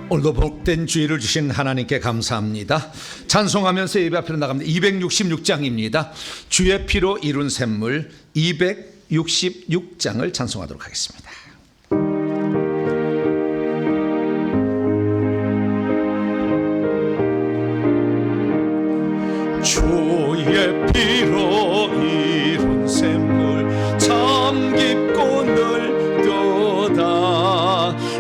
오늘도 복된 주의를 주신 하나님께 감사합니다. 찬송하면서 예배 앞으로 나갑니다. 266장입니다. 주의 피로 이룬 샘물 266장을 찬송하도록 하겠습니다. 주의 피로 이룬 샘물 참 깊고 넓도다.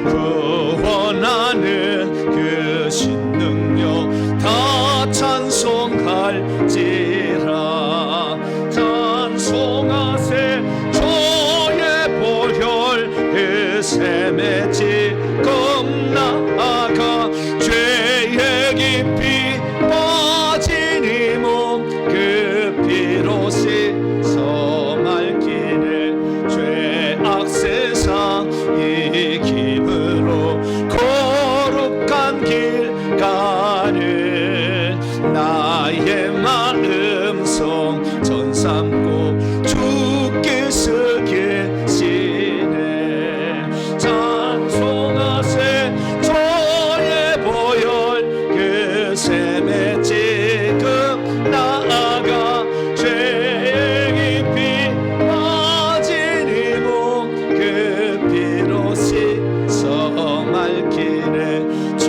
그 원하는 그 신능력 다 찬송할지라. 찬송하세 주의 보혈 그 샘에 지금 나아가 죄의 깊이 빠진 이 몸 그 피로 씻어 맑기를. 죄악 세상 이 힘으로 거룩한 길 가는 나의 마음성 전 삼고 주께서 계시네. 찬송하세 주의 보혈 그 샘에 지금 나아가 죄의 깊이 빠진 이 몸 그 피로 씻어 맑기를. 주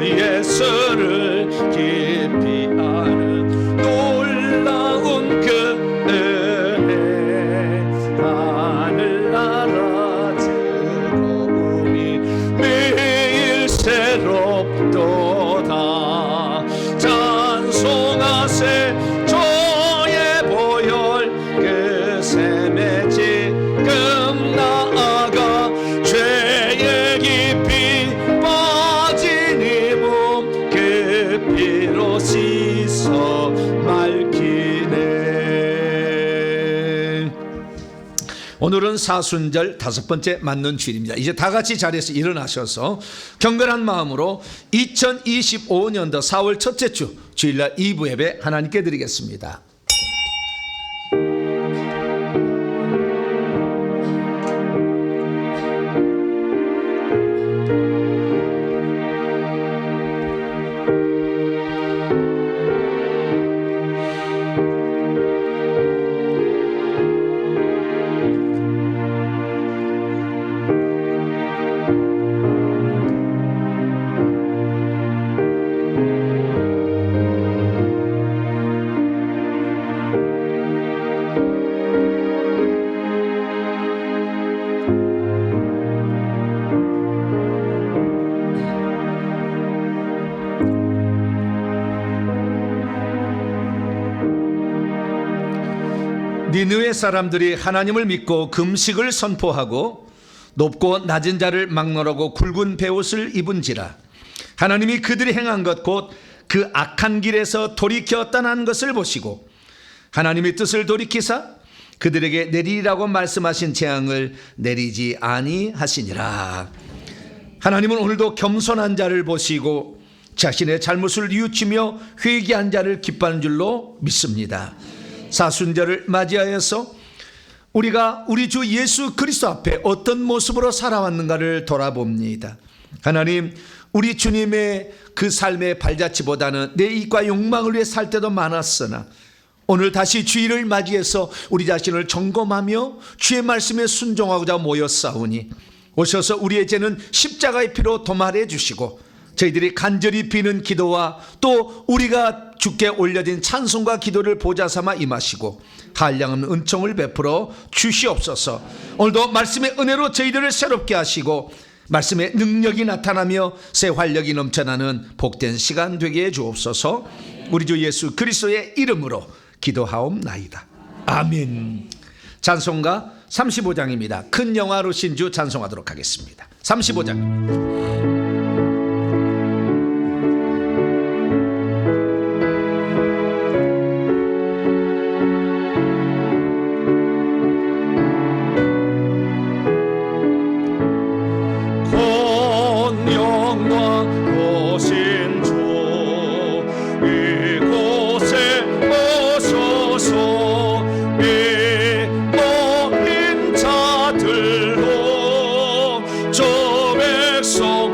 예수를 깊이 아는 놀라운 그 은혜 하늘나라 즐거움이 매일 새롭도다. 찬송하세 주의 보혈 그 샘에 지금 나아가 죄의 깊이 빠진 이 몸 그 피로 씻어 맑기네. 오늘은 사순절 5번째 맞는 주일입니다. 이제 다 같이 자리에서 일어나셔서 경건한 마음으로 2025년도 4월 첫째 주 주일날 2부 예배 하나님께 드리겠습니다. 니느웨 사람들이 하나님을 믿고 금식을 선포하고 높고 낮은 자를 막론하고 굵은 베옷을 입은지라. 하나님이 그들이 행한 것 곧 그 악한 길에서 돌이켜 떠난 것을 보시고 하나님의 뜻을 돌이키사 그들에게 내리라고 말씀하신 재앙을 내리지 아니하시니라. 하나님은 오늘도 겸손한 자를 보시고 자신의 잘못을 뉘우치며 회개한 자를 기뻐하는 줄로 믿습니다. 사순절을 맞이하여서 우리가 우리 주 예수 그리스도 앞에 어떤 모습으로 살아왔는가를 돌아봅니다. 하나님, 우리 주님의 그 삶의 발자취보다는 내 이익과 욕망을 위해 살 때도 많았으나 오늘 다시 주일을 맞이해서 우리 자신을 점검하며 주의 말씀에 순종하고자 모였사오니 오셔서 우리의 죄는 십자가의 피로 도말해 주시고 저희들이 간절히 비는 기도와 또 우리가 주께 올려진 찬송과 기도를 보좌 삼아 임하시고 한량없는 은총을 베풀어 주시옵소서. 오늘도 말씀의 은혜로 저희들을 새롭게 하시고 말씀의 능력이 나타나며 새 활력이 넘쳐나는 복된 시간 되게 해 주옵소서. 우리 주 예수 그리스도의 이름으로 기도하옵나이다. 아멘. 찬송가 35장입니다. 큰 영화로 신주 찬송하도록 하겠습니다. 35장입니다. 소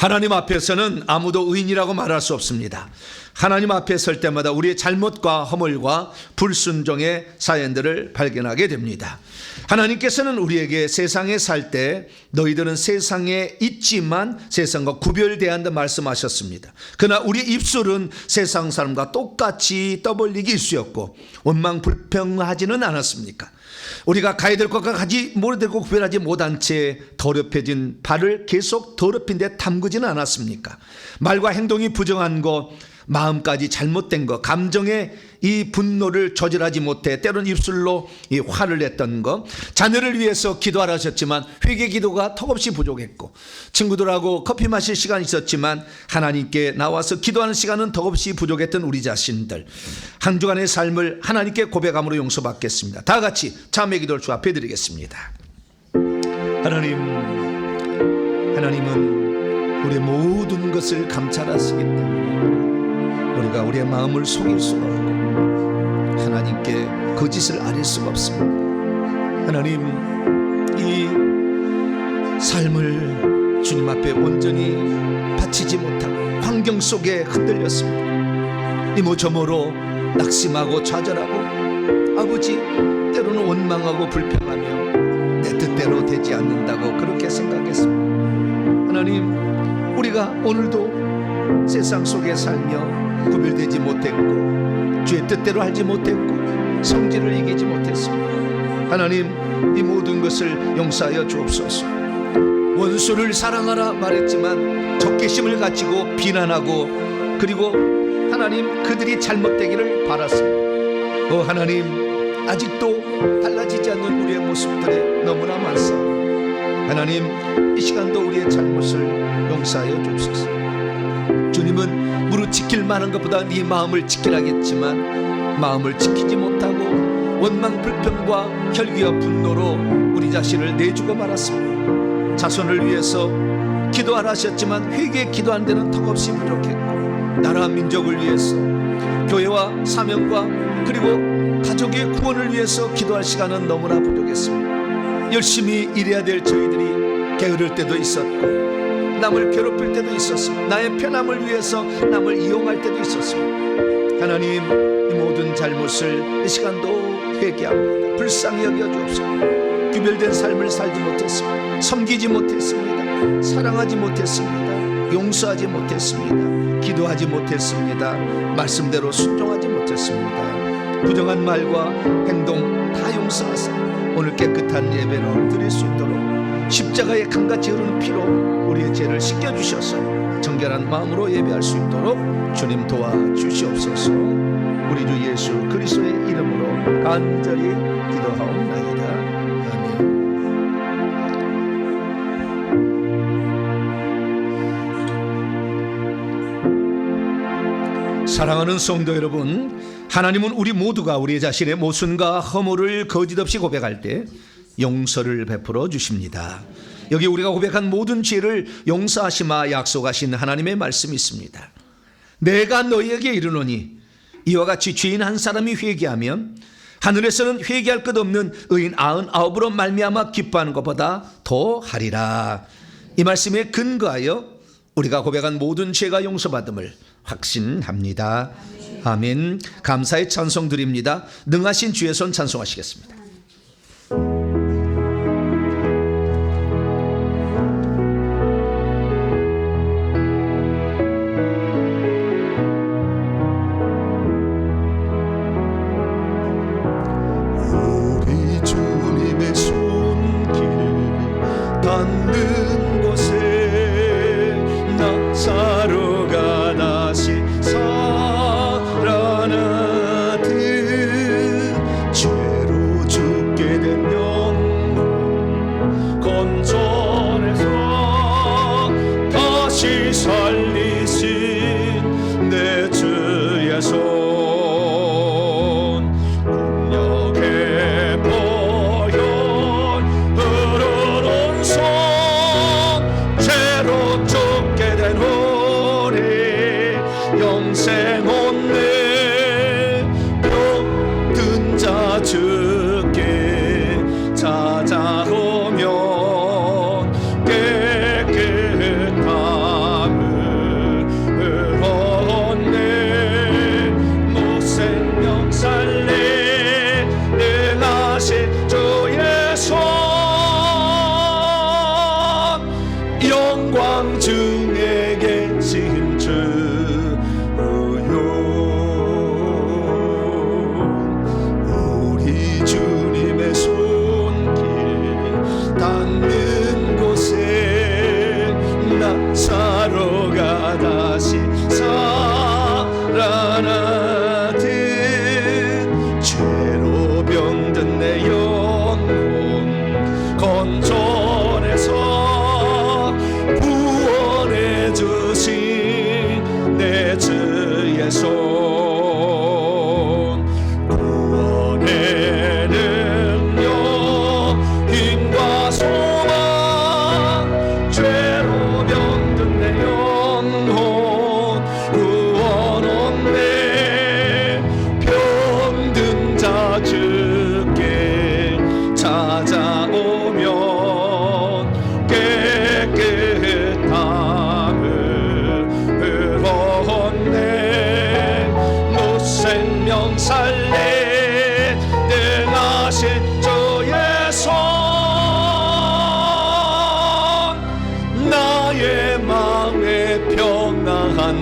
하나님 앞에서는 아무도 의인이라고 말할 수 없습니다. 하나님 앞에 설 때마다 우리의 잘못과 허물과 불순종의 사연들을 발견하게 됩니다. 하나님께서는 우리에게 세상에 살 때 너희들은 세상에 있지만 세상과 구별돼야 한다 말씀하셨습니다. 그러나 우리의 입술은 세상 사람과 똑같이 떠벌리기 일쑤였고 원망불평하지는 않았습니까? 우리가 가야 될 것과 가지 못할 것 구별하지 못한 채 더럽혀진 발을 계속 더럽힌 데 담그지는 않았습니까? 말과 행동이 부정한 것, 마음까지 잘못된 것, 감정의 이 분노를 조절하지 못해 때론 입술로 이 화를 냈던 것, 자녀를 위해서 기도하라 하셨지만 회개 기도가 턱없이 부족했고, 친구들하고 커피 마실 시간이 있었지만 하나님께 나와서 기도하는 시간은 턱없이 부족했던 우리 자신들, 한 주간의 삶을 하나님께 고백함으로 용서받겠습니다. 다 같이 자매 기도를 주 앞에 드리겠습니다. 하나님은 우리의 모든 것을 감찰하시기 때문에 우리가 우리의 마음을 속일 수가 없고 하나님께 거짓을 아릴 수가 없습니다. 하나님, 이 삶을 주님 앞에 온전히 바치지 못하고 환경 속에 흔들렸습니다. 이모저모로 낙심하고 좌절하고 아버지 때로는 원망하고 불평하며 내 뜻대로 되지 않는다고 그렇게 생각했습니다. 하나님, 우리가 오늘도 세상 속에 살며 구별되지 못했고 주의 뜻대로 하지 못했고 성질을 이기지 못했습니다. 하나님, 이 모든 것을 용서하여 주옵소서. 원수를 사랑하라 말했지만 적개심을 가지고 비난하고 그리고 하나님 그들이 잘못되기를 바랐습니다. 하나님, 아직도 달라지지 않는 우리의 모습들이 너무나 많습니다. 하나님, 이 시간도 우리의 잘못을 용서하여 주옵소서. 주님은 무릇 지킬 만한 것보다 네 마음을 지키라겠지만 마음을 지키지 못하고 원망 불평과 혈기와 분노로 우리 자신을 내주고 말았습니다. 자손을 위해서 기도하라 하셨지만 회개에 기도한 데는 턱없이 부족했고 나라 민족을 위해서 교회와 사명과 그리고 가족의 구원을 위해서 기도할 시간은 너무나 부족했습니다. 열심히 일해야 될 저희들이 게으를 때도 있었고 남을 괴롭힐 때도 있었습니다. 나의 편함을 위해서 남을 이용할 때도 있었습니다. 하나님, 이 모든 잘못을 이 시간도 회개합니다. 불쌍히 여겨주옵소서. 구별된 삶을 살지 못했습니다. 섬기지 못했습니다. 사랑하지 못했습니다. 용서하지 못했습니다. 기도하지 못했습니다. 말씀대로 순종하지 못했습니다. 부정한 말과 행동 다 용서하사 오늘 깨끗한 예배로 드릴 수 있도록 십자가의 강같이 흐르는 피로 우리의 죄를 씻겨주셔서 정결한 마음으로 예배할 수 있도록 주님 도와주시옵소서. 우리 주 예수 그리스도의 이름으로 간절히 기도하옵나이다. 아멘. 사랑하는 성도 여러분, 하나님은 우리 모두가 우리 자신의 모순과 허물을 거짓없이 고백할 때 용서를 베풀어 주십니다. 여기 우리가 고백한 모든 죄를 용서하시마 약속하신 하나님의 말씀이 있습니다. 내가 너희에게 이르노니 이와 같이 죄인 한 사람이 회개하면 하늘에서는 회개할 것 없는 의인 99으로 말미암아 기뻐하는 것보다 더 하리라. 이 말씀에 근거하여 우리가 고백한 모든 죄가 용서받음을 확신합니다. 아멘. 감사의 찬송 드립니다. 능하신 주의 손 찬송하시겠습니다. 닿는 곳에 나사로가 다시 살아나듯 죄로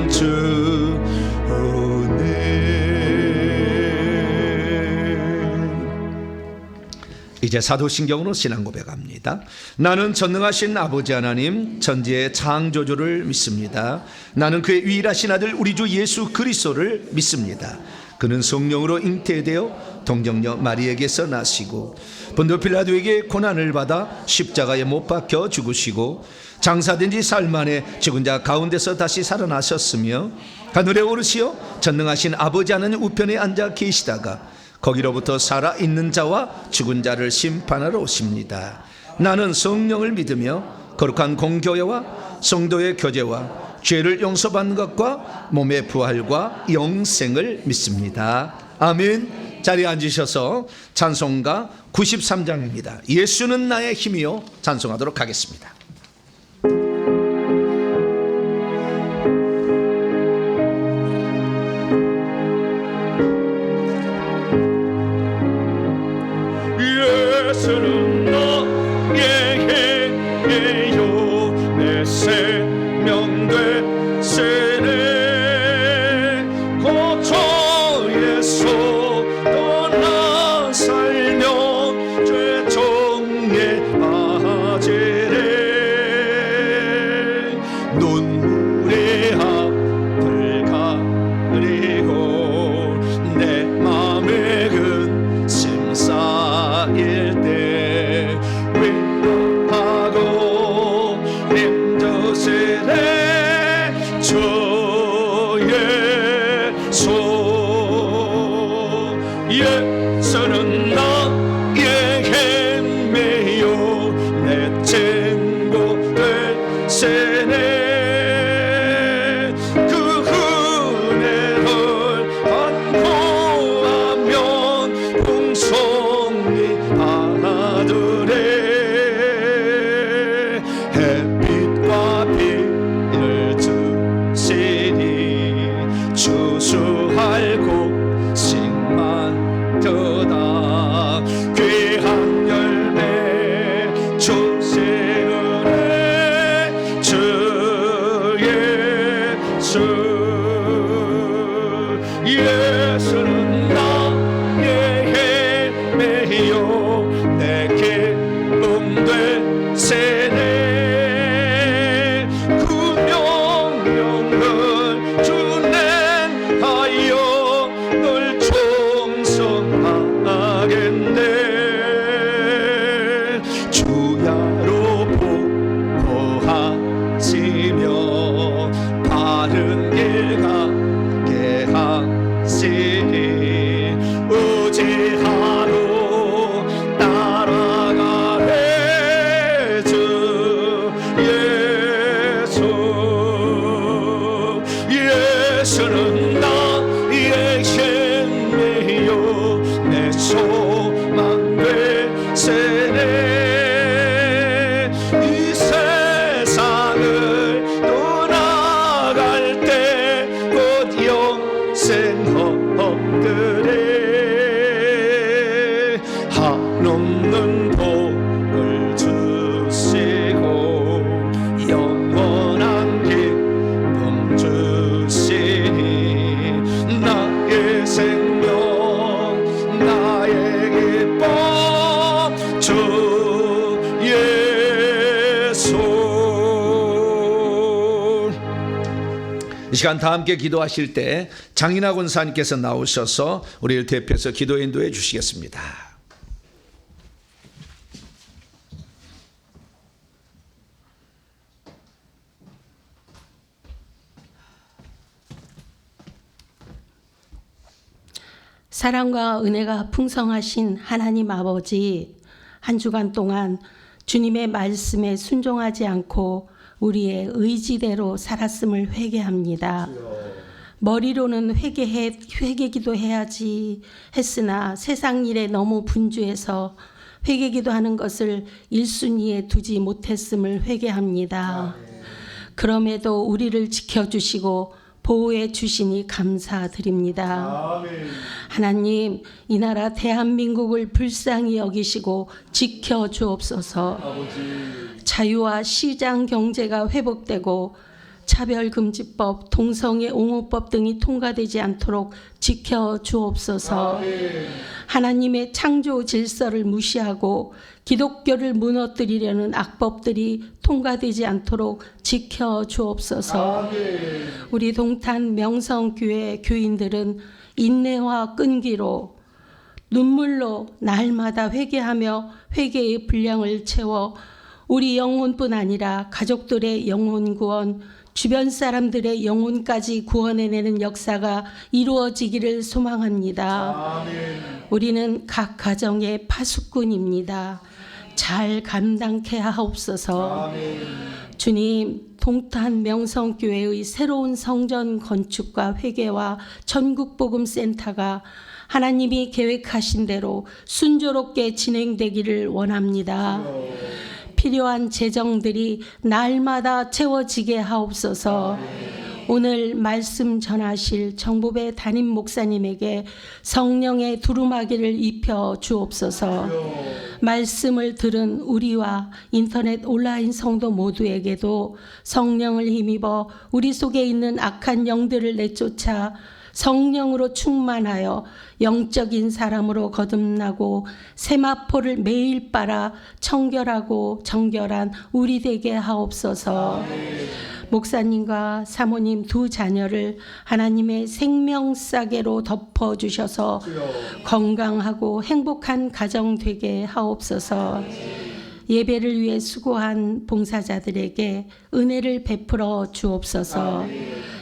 주 은혜. 이제 사도신경으로 신앙 고백합니다. 나는 전능하신 아버지 하나님 천지의 창조주를 믿습니다. 나는 그의 유일하신 아들 우리 주 예수 그리스도를 믿습니다. 그는 성령으로 잉태되어 동정녀 마리에게서 나시고 본도 빌라도에게 고난을 받아 십자가에 못 박혀 죽으시고 장사된 지 사흘 만에 죽은 자 가운데서 다시 살아나셨으며 하늘에 오르시어 전능하신 아버지 하나님 우편에 앉아 계시다가 거기로부터 살아있는 자와 죽은 자를 심판하러 오십니다. 나는 성령을 믿으며 거룩한 공교회와 성도의 교제와 죄를 용서받는 것과 몸의 부활과 영생을 믿습니다. 아멘. 자리에 앉으셔서 찬송가 93장입니다. 예수는 나의 힘이요 찬송하도록 하겠습니다. 예수는 나의 힘이요 내 생명 되시네. 고초에서 떠나 살며 죄종에 빠지네. 눈물의 앞을 가리고 내 맘에 근심 쌓일 때 위로하고 힘주시네. 주의 손. 예수는 나의 힘이요 내 친구 되시네. 그 은혜를 간구하면 풍성히 받으래. 햇빛과 비를 주시니 추수할 곡식만 더다. 귀한 열매 주시으네. 주의 주. 예수는 나의 힘이요 내 기쁨 되시네. 그 명령을 준행하여 널 충성하겠네. 주야로 보호하시며 바른 길 가게 하시니 의지하러 따라가네. 주 예수. 예수는 나의 힘이요 내 소망 되시네. 이 세상을 떠나갈 때 곧 영생 얻으리. 한없는 복을 주시고 영원한 기쁨 주시니 나의 생명 나의 기쁨 주 예수. 이 시간 다 함께 기도하실 때 장인하 권사님께서 나오셔서 우리를 대표해서 기도 인도해 주시겠습니다. 사랑과 은혜가 풍성하신 하나님 아버지, 한 주간 동안 주님의 말씀에 순종하지 않고 우리의 의지대로 살았음을 회개합니다. 머리로는 회개기도 해야지 했으나 세상 일에 너무 분주해서 회개기도 하는 것을 1순위에 두지 못했음을 회개합니다. 그럼에도 우리를 지켜주시고 보호해 주시니 감사드립니다. 하나님, 이 나라 대한민국을 불쌍히 여기시고 지켜주옵소서. 자유와 시장 경제가 회복되고 차별금지법, 동성애 옹호법 등이 통과되지 않도록 지켜 주옵소서. 하나님의 창조 질서를 무시하고 기독교를 무너뜨리려는 악법들이 통과되지 않도록 지켜 주옵소서. 우리 동탄 명성교회 교인들은 인내와 끈기로 눈물로 날마다 회개하며 회개의 분량을 채워 우리 영혼뿐 아니라 가족들의 영혼 구원, 주변 사람들의 영혼까지 구원해내는 역사가 이루어지기를 소망합니다. 우리는 각 가정의 파수꾼입니다. 잘 감당케 하옵소서. 주님, 동탄 명성교회의 새로운 성전 건축과 회개와 전국복음센터가 하나님이 계획하신 대로 순조롭게 진행되기를 원합니다. 필요한 재정들이 날마다 채워지게 하옵소서. 오늘 말씀 전하실 정보배 담임 목사님에게 성령의 두루마기를 입혀 주옵소서. 말씀을 들은 우리와 인터넷 온라인 성도 모두에게도 성령을 힘입어 우리 속에 있는 악한 영들을 내쫓아 성령으로 충만하여 영적인 사람으로 거듭나고 세마포를 매일 빨아 청결하고 정결한 우리 되게 하옵소서. 목사님과 사모님 두 자녀를 하나님의 생명싸개로 덮어주셔서 건강하고 행복한 가정 되게 하옵소서. 예배를 위해 수고한 봉사자들에게 은혜를 베풀어 주옵소서.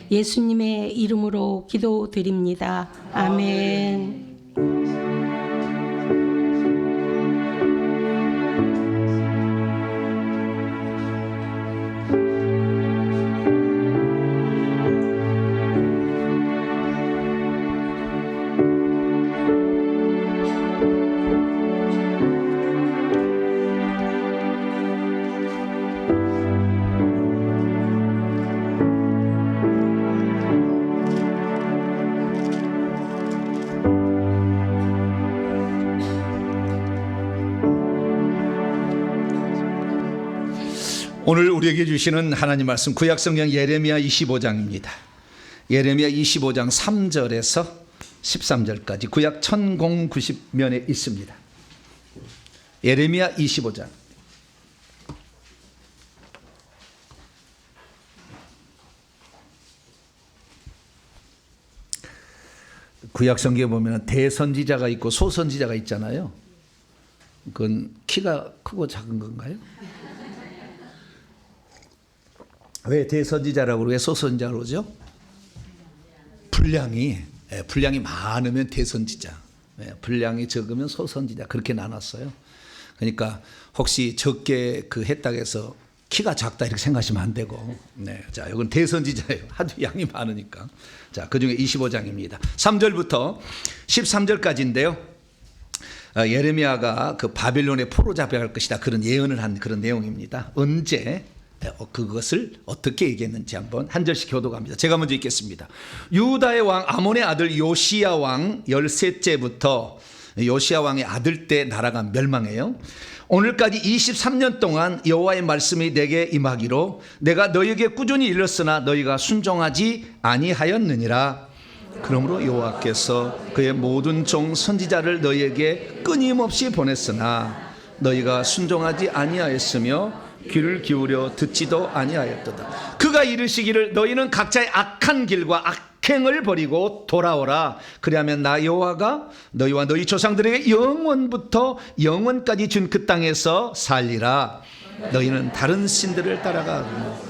예수님의 이름으로 기도드립니다. 아멘. 오늘 우리에게 주시는 하나님 말씀 구약성경 예레미야 25장입니다. 예레미야 25장 3절에서 13절까지 구약 1090면에 있습니다. 예레미야 25장. 구약성경에 보면 대선지자가 있고 소선지자가 있잖아요. 그건 키가 크고 작은 건가요? 왜 대선지자라고 그러고 왜 소선지자라고 그러죠? 분량이 많으면 대선지자, 분량이 적으면 소선지자 그렇게 나눴어요. 그러니까 혹시 적게 했다고 해서 키가 작다 이렇게 생각하시면 안 되고, 자, 이건 대선지자예요. 하도 양이 많으니까. 자, 그 중에 25장입니다. 3절부터 13절까지인데요. 예레미야가 그 바빌론의 포로 잡혀갈 것이다 그런 예언을 한 그런 내용입니다. 언제 그것을 어떻게 얘기했는지 한번 한 절씩 교독합니다. 제가 먼저 읽겠습니다. 유다의 왕 아몬의 아들 요시야 왕 13째부터 요시야 왕의 아들 때 나라가 멸망해요. 오늘까지 23년 동안 여호와의 말씀이 내게 임하기로 내가 너희에게 꾸준히 일렀으나 너희가 순종하지 아니하였느니라. 그러므로 여호와께서 그의 모든 종 선지자를 너희에게 끊임없이 보냈으나 너희가 순종하지 아니하였으며 귀를 기울여 듣지도 아니하였도다. 그가 이르시기를 너희는 각자의 악한 길과 악행을 버리고 돌아오라. 그리하면 나 여호와가 너희와 너희 조상들에게 영원부터 영원까지 준 그 땅에서 살리라. 너희는 다른 신들을 따라가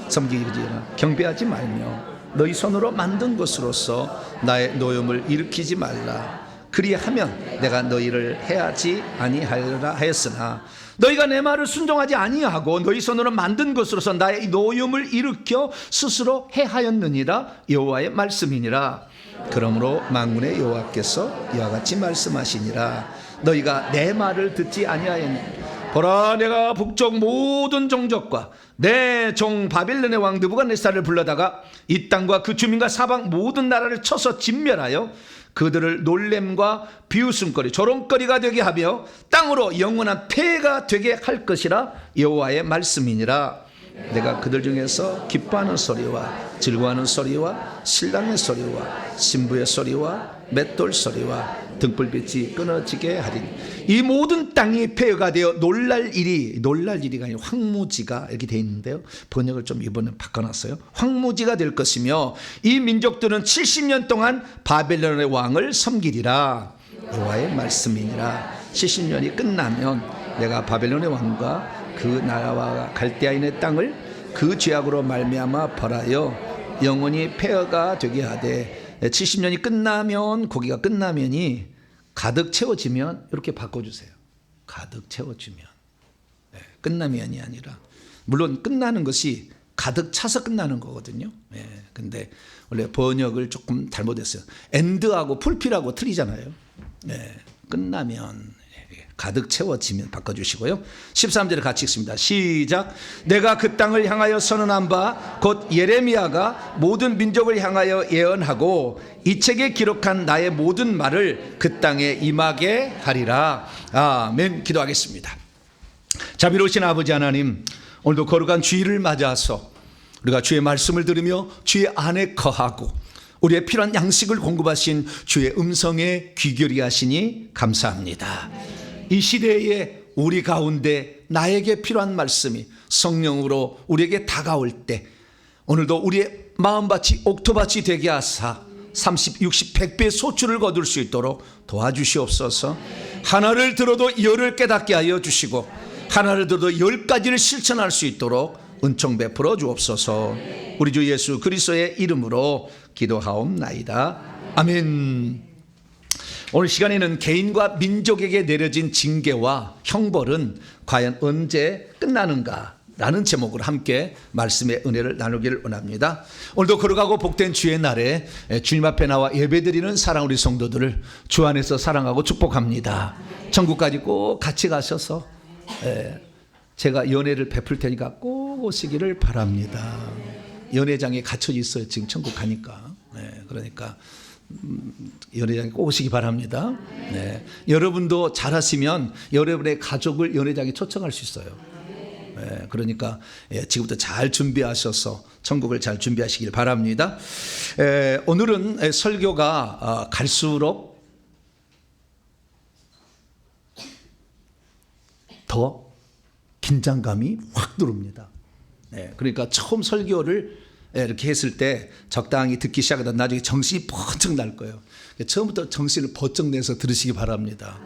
섬기지 경배하지 말며 너희 손으로 만든 것으로서 나의 노염을 일으키지 말라. 그리하면 내가 너희를 해하지 아니하리라 하였으나 너희가 내 말을 순종하지 아니하고 너희 손으로 만든 것으로서 나의 노염을 일으켜 스스로 해하였느니라. 여호와의 말씀이니라. 그러므로 만군의 여호와께서 이와 같이 말씀하시니라. 너희가 내 말을 듣지 아니하였느니 보라, 내가 북쪽 모든 종족과 내 종 바빌론의 왕 느부갓네살을 불러다가 이 땅과 그 주민과 사방 모든 나라를 쳐서 진멸하여 그들을 놀램과 비웃음거리 조롱거리가 되게 하며 땅으로 영원한 폐가 되게 할 것이라. 여호와의 말씀이니라. 내가 그들 중에서 기뻐하는 소리와 즐거워하는 소리와 신랑의 소리와 신부의 소리와 맷돌 소리와 등불빛이 끊어지게 하리니 이 모든 땅이 폐허가 되어 놀랄 일이가 아니라 황무지가 이렇게 되어 있는데요. 번역을 좀 이번에 바꿔놨어요. 황무지가 될 것이며 이 민족들은 70년 동안 바벨론의 왕을 섬기리라. 여호와의 말씀이니라. 70년이 끝나면 내가 바벨론의 왕과 그 나라와 갈대아인의 땅을 그 죄악으로 말미암아 벌하여 영원히 폐허가 되게 하되 70년이 끝나면 거기가 끝나면이 가득 채워지면 이렇게 바꿔주세요. 가득 채워지면 끝나면이 아니라 물론 끝나는 것이 가득 차서 끝나는 거거든요. 근데 원래 번역을 조금 잘못했어요. 엔드하고 풀필하고 틀리잖아요. 끝나면 가득 채워지면 바꿔주시고요. 13절에 같이 읽습니다. 시작. 내가 그 땅을 향하여 선언한 바 곧 예레미야가 모든 민족을 향하여 예언하고 이 책에 기록한 나의 모든 말을 그 땅에 임하게 하리라. 아멘. 기도하겠습니다. 자비로우신 아버지 하나님, 오늘도 거룩한 주일을 맞아서 우리가 주의 말씀을 들으며 주의 안에 거하고 우리의 필요한 양식을 공급하신 주의 음성에 귀결이 하시니 감사합니다. 이 시대에 우리 가운데 나에게 필요한 말씀이 성령으로 우리에게 다가올 때 오늘도 우리의 마음밭이 옥토밭이 되게 하사 30, 60, 100배의 소출을 거둘 수 있도록 도와주시옵소서. 하나를 들어도 열을 깨닫게 하여 주시고 하나를 들어도 10가지를 실천할 수 있도록 은총 베풀어 주옵소서. 우리 주 예수 그리스도의 이름으로 기도하옵나이다. 아멘. 오늘 시간에는 개인과 민족에게 내려진 징계와 형벌은 과연 언제 끝나는가 라는 제목으로 함께 말씀의 은혜를 나누기를 원합니다. 오늘도 거룩하고 복된 주의 날에 주님 앞에 나와 예배드리는 사랑 우리 성도들을 주 안에서 사랑하고 축복합니다. 천국까지 꼭 같이 가셔서 제가 연회를 베풀 테니까 꼭 오시기를 바랍니다. 연회장에 갇혀 있어요. 지금 천국 가니까. 그러니까 연회장에 꼭 오시기 바랍니다. 여러분도 잘하시면 여러분의 가족을 연회장에 초청할 수 있어요. 그러니까 지금부터 잘 준비하셔서 천국을 잘 준비하시길 바랍니다. 오늘은 설교가 갈수록 더 긴장감이 확 들어옵니다. 그러니까 처음 설교를 이렇게 했을 때 적당히 듣기 시작하다 나중에 정신이 번쩍 날 거예요. 처음부터 정신을 번쩍 내서 들으시기 바랍니다.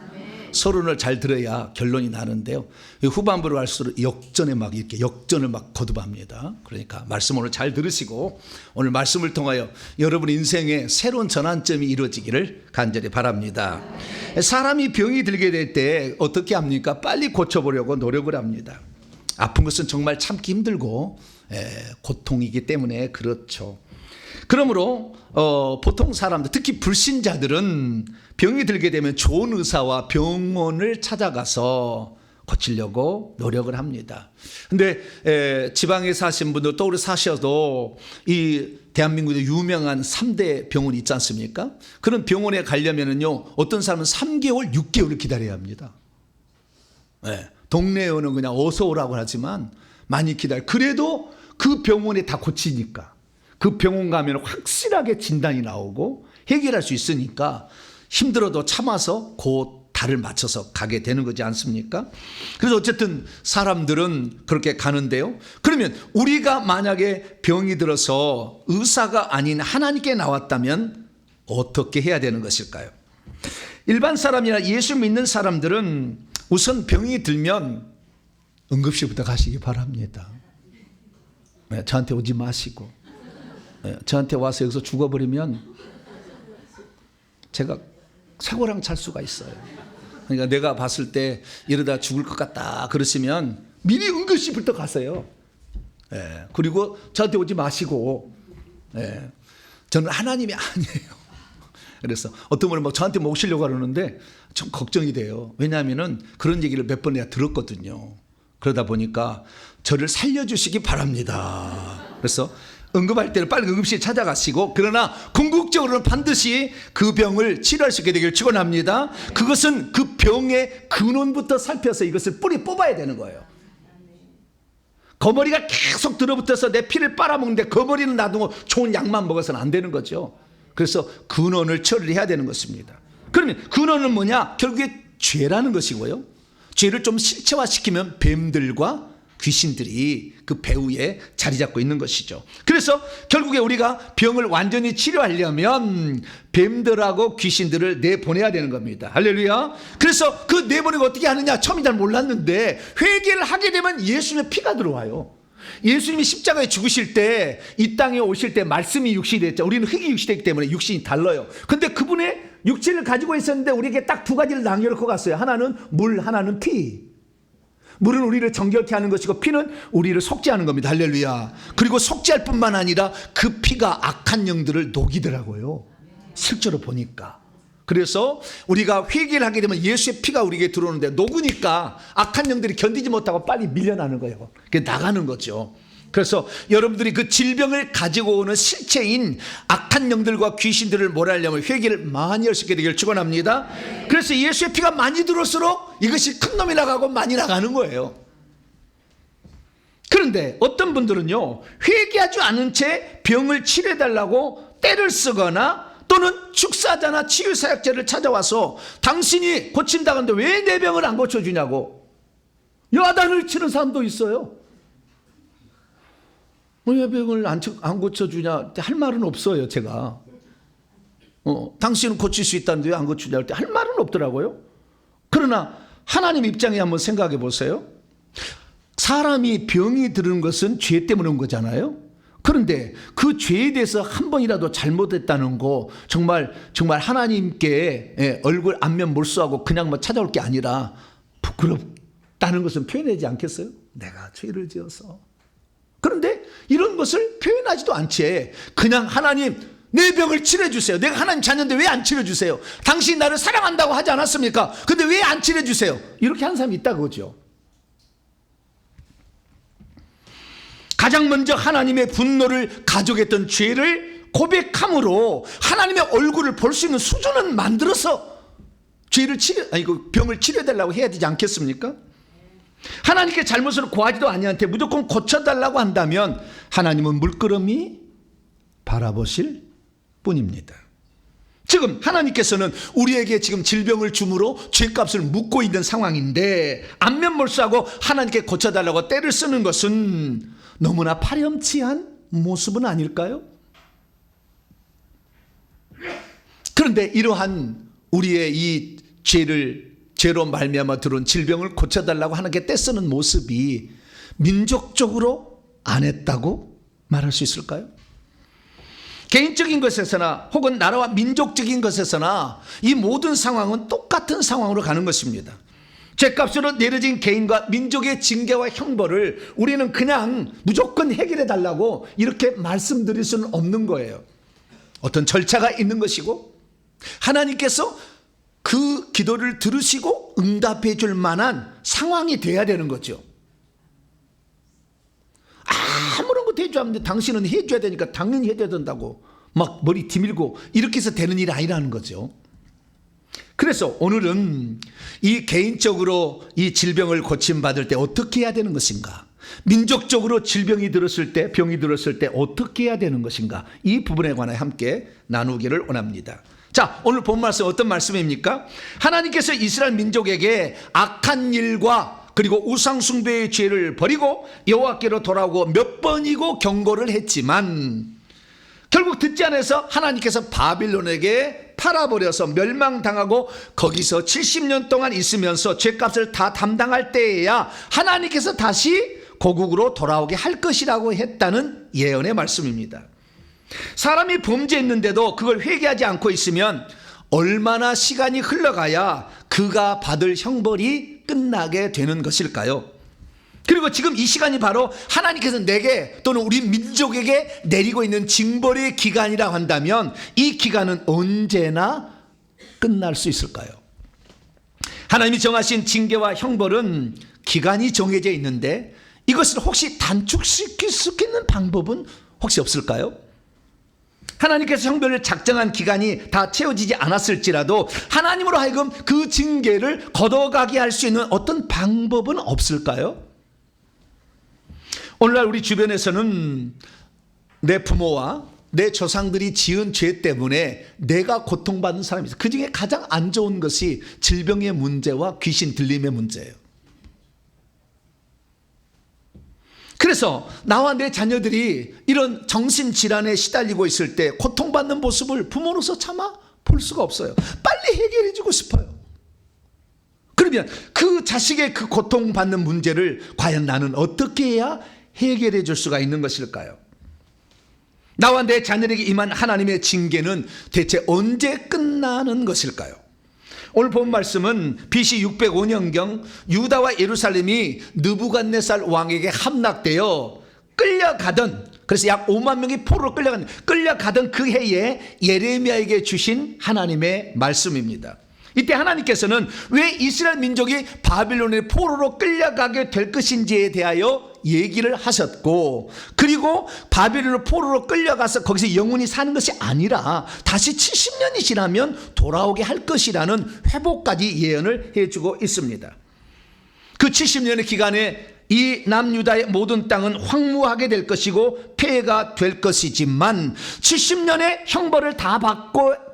서론을 잘 들어야 결론이 나는데요. 후반부로 갈수록 역전을 막 거듭합니다. 그러니까 말씀 오늘 잘 들으시고 오늘 말씀을 통하여 여러분 인생에 새로운 전환점이 이루어지기를 간절히 바랍니다. 사람이 병이 들게 될 때 어떻게 합니까? 빨리 고쳐보려고 노력을 합니다. 아픈 것은 정말 참기 힘들고 고통이기 때문에 그렇죠. 그러므로 보통 사람들, 특히 불신자들은 병이 들게 되면 좋은 의사와 병원을 찾아가서 고치려고 노력을 합니다. 근데 지방에 사신 분들 또 우리 사셔도 이 대한민국의 유명한 3대 병원이 있지 않습니까? 그런 병원에 가려면은요, 어떤 사람은 3개월, 6개월을 기다려야 합니다. 동네에는 그냥 어서 오라고 하지만 많이 기다려. 그래도 그 병원에 다 고치니까. 그 병원 가면 확실하게 진단이 나오고 해결할 수 있으니까 힘들어도 참아서 그 달을 맞춰서 가게 되는 거지 않습니까? 그래서 어쨌든 사람들은 그렇게 가는데요. 그러면 우리가 만약에 병이 들어서 의사가 아닌 하나님께 나왔다면 어떻게 해야 되는 것일까요? 일반 사람이나 예수 믿는 사람들은 우선 병이 들면 응급실부터 가시기 바랍니다. 저한테 오지 마시고 저한테 와서 여기서 죽어버리면 제가 사고랑 찰 수가 있어요. 그러니까 내가 봤을 때 이러다 죽을 것 같다 그러시면 미리 응급실부터 가세요. 그리고 저한테 오지 마시고 저는 하나님이 아니에요. 그래서 어떤 분은 막 저한테 오시려고 하는데 좀 걱정이 돼요. 왜냐하면은 그런 얘기를 몇 번 내가 들었거든요. 그러다 보니까 저를 살려주시기 바랍니다. 그래서 응급할 때는 빨리 응급실 찾아가시고, 그러나 궁극적으로는 반드시 그 병을 치료할 수 있게 되길 축원합니다. 그것은 그 병의 근원부터 살펴서 이것을 뿌리 뽑아야 되는 거예요. 거머리가 계속 들어붙어서 내 피를 빨아먹는데 거머리는 놔두고 좋은 약만 먹어서는 안 되는 거죠. 그래서 근원을 처리해야 되는 것입니다. 그러면 근원은 뭐냐? 결국에 죄라는 것이고요. 죄를 좀 실체화시키면 뱀들과 귀신들이 그 배후에 자리 잡고 있는 것이죠. 그래서 결국에 우리가 병을 완전히 치료하려면 뱀들하고 귀신들을 내보내야 되는 겁니다. 할렐루야. 그래서 그 내보내고 어떻게 하느냐? 처음에 잘 몰랐는데 회개를 하게 되면 예수님의 피가 들어와요. 예수님이 십자가에 죽으실 때 이 땅에 오실 때 말씀이 육신이 됐죠. 우리는 흙이 육신이 됐기 때문에 육신이 달라요. 근데 그분의 육체를 가지고 있었는데 우리에게 딱 두 가지를 남겨놓고 갔어요. 하나는 물, 하나는 피. 물은 우리를 정결케 하는 것이고 피는 우리를 속죄하는 겁니다. 할렐루야. 그리고 속죄할 뿐만 아니라 그 피가 악한 영들을 녹이더라고요. 실제로 보니까. 그래서 우리가 회개를 하게 되면 예수의 피가 우리에게 들어오는데 녹으니까 악한 영들이 견디지 못하고 빨리 밀려나는 거예요. 그게 나가는 거죠. 그래서 여러분들이 그 질병을 가지고 오는 실체인 악한 영들과 귀신들을 몰아내려면 회개를 많이 할 수 있게 되기를 축원합니다. 그래서 예수의 피가 많이 들어올수록 이것이 큰 놈이 나가고 많이 나가는 거예요. 그런데 어떤 분들은요, 회개하지 않은 채 병을 치료해달라고 때를 쓰거나 또는 축사자나 치유사역자를 찾아와서 당신이 고친다는데 왜 내 병을 안 고쳐주냐고 야단을 치는 사람도 있어요. 왜 병을 안 고쳐주냐 할 말은 없어요. 제가 당신은 고칠 수 있다는데 왜 안 고치냐 할 때 할 말은 없더라고요. 그러나 하나님 입장에 한번 생각해 보세요. 사람이 병이 들은 것은 죄 때문에 온 거잖아요. 그런데 그 죄에 대해서 한 번이라도 잘못했다는 거 정말 하나님께 얼굴 안면 몰수하고 그냥 뭐 찾아올 게 아니라 부끄럽다는 것은 표현하지 않겠어요? 내가 죄를 지어서. 그런데 이런 것을 표현하지도 않지. 그냥 하나님 내 병을 치료해주세요. 내가 하나님 자녀인데 왜 안 치료해주세요? 당신이 나를 사랑한다고 하지 않았습니까? 근데 왜 안 치료해주세요? 이렇게 하는 사람이 있다 그거죠. 가장 먼저 하나님의 분노를 가져겠던 죄를 고백함으로 하나님의 얼굴을 볼 수 있는 수준은 만들어서 병을 치료해달라고 해야 되지 않겠습니까? 하나님께 잘못을 고하지도 아니한테 무조건 고쳐달라고 한다면 하나님은 물끄러미 바라보실 뿐입니다. 지금 하나님께서는 우리에게 지금 질병을 주므로 죄값을 묻고 있는 상황인데 안면몰수하고 하나님께 고쳐달라고 때를 쓰는 것은 너무나 파렴치한 모습은 아닐까요? 그런데 이러한 우리의 이 죄로 말미암아 들어온 질병을 고쳐달라고 하나님께 떼쓰는 모습이 민족적으로 안 했다고 말할 수 있을까요? 개인적인 것에서나 혹은 나라와 민족적인 것에서나 이 모든 상황은 똑같은 상황으로 가는 것입니다. 죄값으로 내려진 개인과 민족의 징계와 형벌을 우리는 그냥 무조건 해결해 달라고 이렇게 말씀드릴 수는 없는 거예요. 어떤 절차가 있는 것이고 하나님께서 그 기도를 들으시고 응답해 줄 만한 상황이 돼야 되는 거죠. 아무런 것도 해줘야 하는데 당신은 해줘야 되니까 당연히 해줘야 된다고 막 머리 디밀고 이렇게 해서 되는 일이 아니라는 거죠. 그래서 오늘은 이 개인적으로 이 질병을 고침받을 때 어떻게 해야 되는 것인가, 민족적으로 질병이 들었을 때, 병이 들었을 때 어떻게 해야 되는 것인가, 이 부분에 관해 함께 나누기를 원합니다. 자, 오늘 본 말씀 어떤 말씀입니까? 하나님께서 이스라엘 민족에게 악한 일과 그리고 우상숭배의 죄를 버리고 여호와께로 돌아오고 몇 번이고 경고를 했지만 결국 듣지 않아서 하나님께서 바빌론에게 팔아버려서 멸망당하고 거기서 70년 동안 있으면서 죄값을 다 담당할 때에야 하나님께서 다시 고국으로 돌아오게 할 것이라고 했다는 예언의 말씀입니다. 사람이 범죄했는데도 그걸 회개하지 않고 있으면 얼마나 시간이 흘러가야 그가 받을 형벌이 끝나게 되는 것일까요? 그리고 지금 이 시간이 바로 하나님께서 내게 또는 우리 민족에게 내리고 있는 징벌의 기간이라고 한다면 이 기간은 언제나 끝날 수 있을까요? 하나님이 정하신 징계와 형벌은 기간이 정해져 있는데 이것을 혹시 단축시킬 수 있는 방법은 혹시 없을까요? 하나님께서 형벌을 작정한 기간이 다 채워지지 않았을지라도 하나님으로 하여금 그 징계를 걷어가게 할 수 있는 어떤 방법은 없을까요? 오늘날 우리 주변에서는 내 부모와 내 조상들이 지은 죄 때문에 내가 고통받는 사람이 있어요. 그중에 가장 안 좋은 것이 질병의 문제와 귀신 들림의 문제예요. 그래서 나와 내 자녀들이 이런 정신질환에 시달리고 있을 때 고통받는 모습을 부모로서 차마 볼 수가 없어요. 빨리 해결해 주고 싶어요. 그러면 그 자식의 그 고통받는 문제를 과연 나는 어떻게 해야 해결해 줄 수가 있는 것일까요? 나와 내 자녀에게 임한 하나님의 징계는 대체 언제 끝나는 것일까요? 오늘 본 말씀은 BC 605년경 유다와 예루살렘이 느부갓네살 왕에게 함락되어 끌려가던, 그래서 약 5만 명이 포로로 끌려가던 그 해에 예레미야에게 주신 하나님의 말씀입니다. 이때 하나님께서는 왜 이스라엘 민족이 바빌론의 포로로 끌려가게 될 것인지에 대하여 얘기를 하셨고, 그리고 바빌론의 포로로 끌려가서 거기서 영원히 사는 것이 아니라 다시 70년이 지나면 돌아오게 할 것이라는 회복까지 예언을 해주고 있습니다. 그 70년의 기간에 이 남유다의 모든 땅은 황무하게 될 것이고 폐해가 될 것이지만 70년의 형벌을 다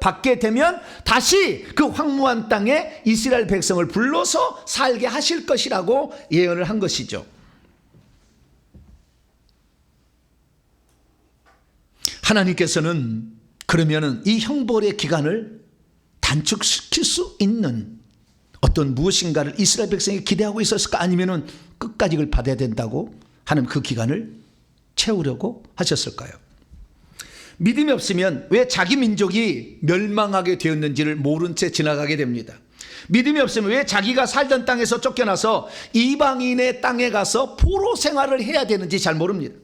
받게 되면 다시 그 황무한 땅에 이스라엘 백성을 불러서 살게 하실 것이라고 예언을 한 것이죠. 하나님께서는 그러면은 이 형벌의 기간을 단축시킬 수 있는 어떤 무엇인가를 이스라엘 백성이 기대하고 있었을까? 아니면은 끝까지 그걸 받아야 된다고 하는 그 기간을 채우려고 하셨을까요? 믿음이 없으면 왜 자기 민족이 멸망하게 되었는지를 모른 채 지나가게 됩니다. 믿음이 없으면 왜 자기가 살던 땅에서 쫓겨나서 이방인의 땅에 가서 포로 생활을 해야 되는지 잘 모릅니다.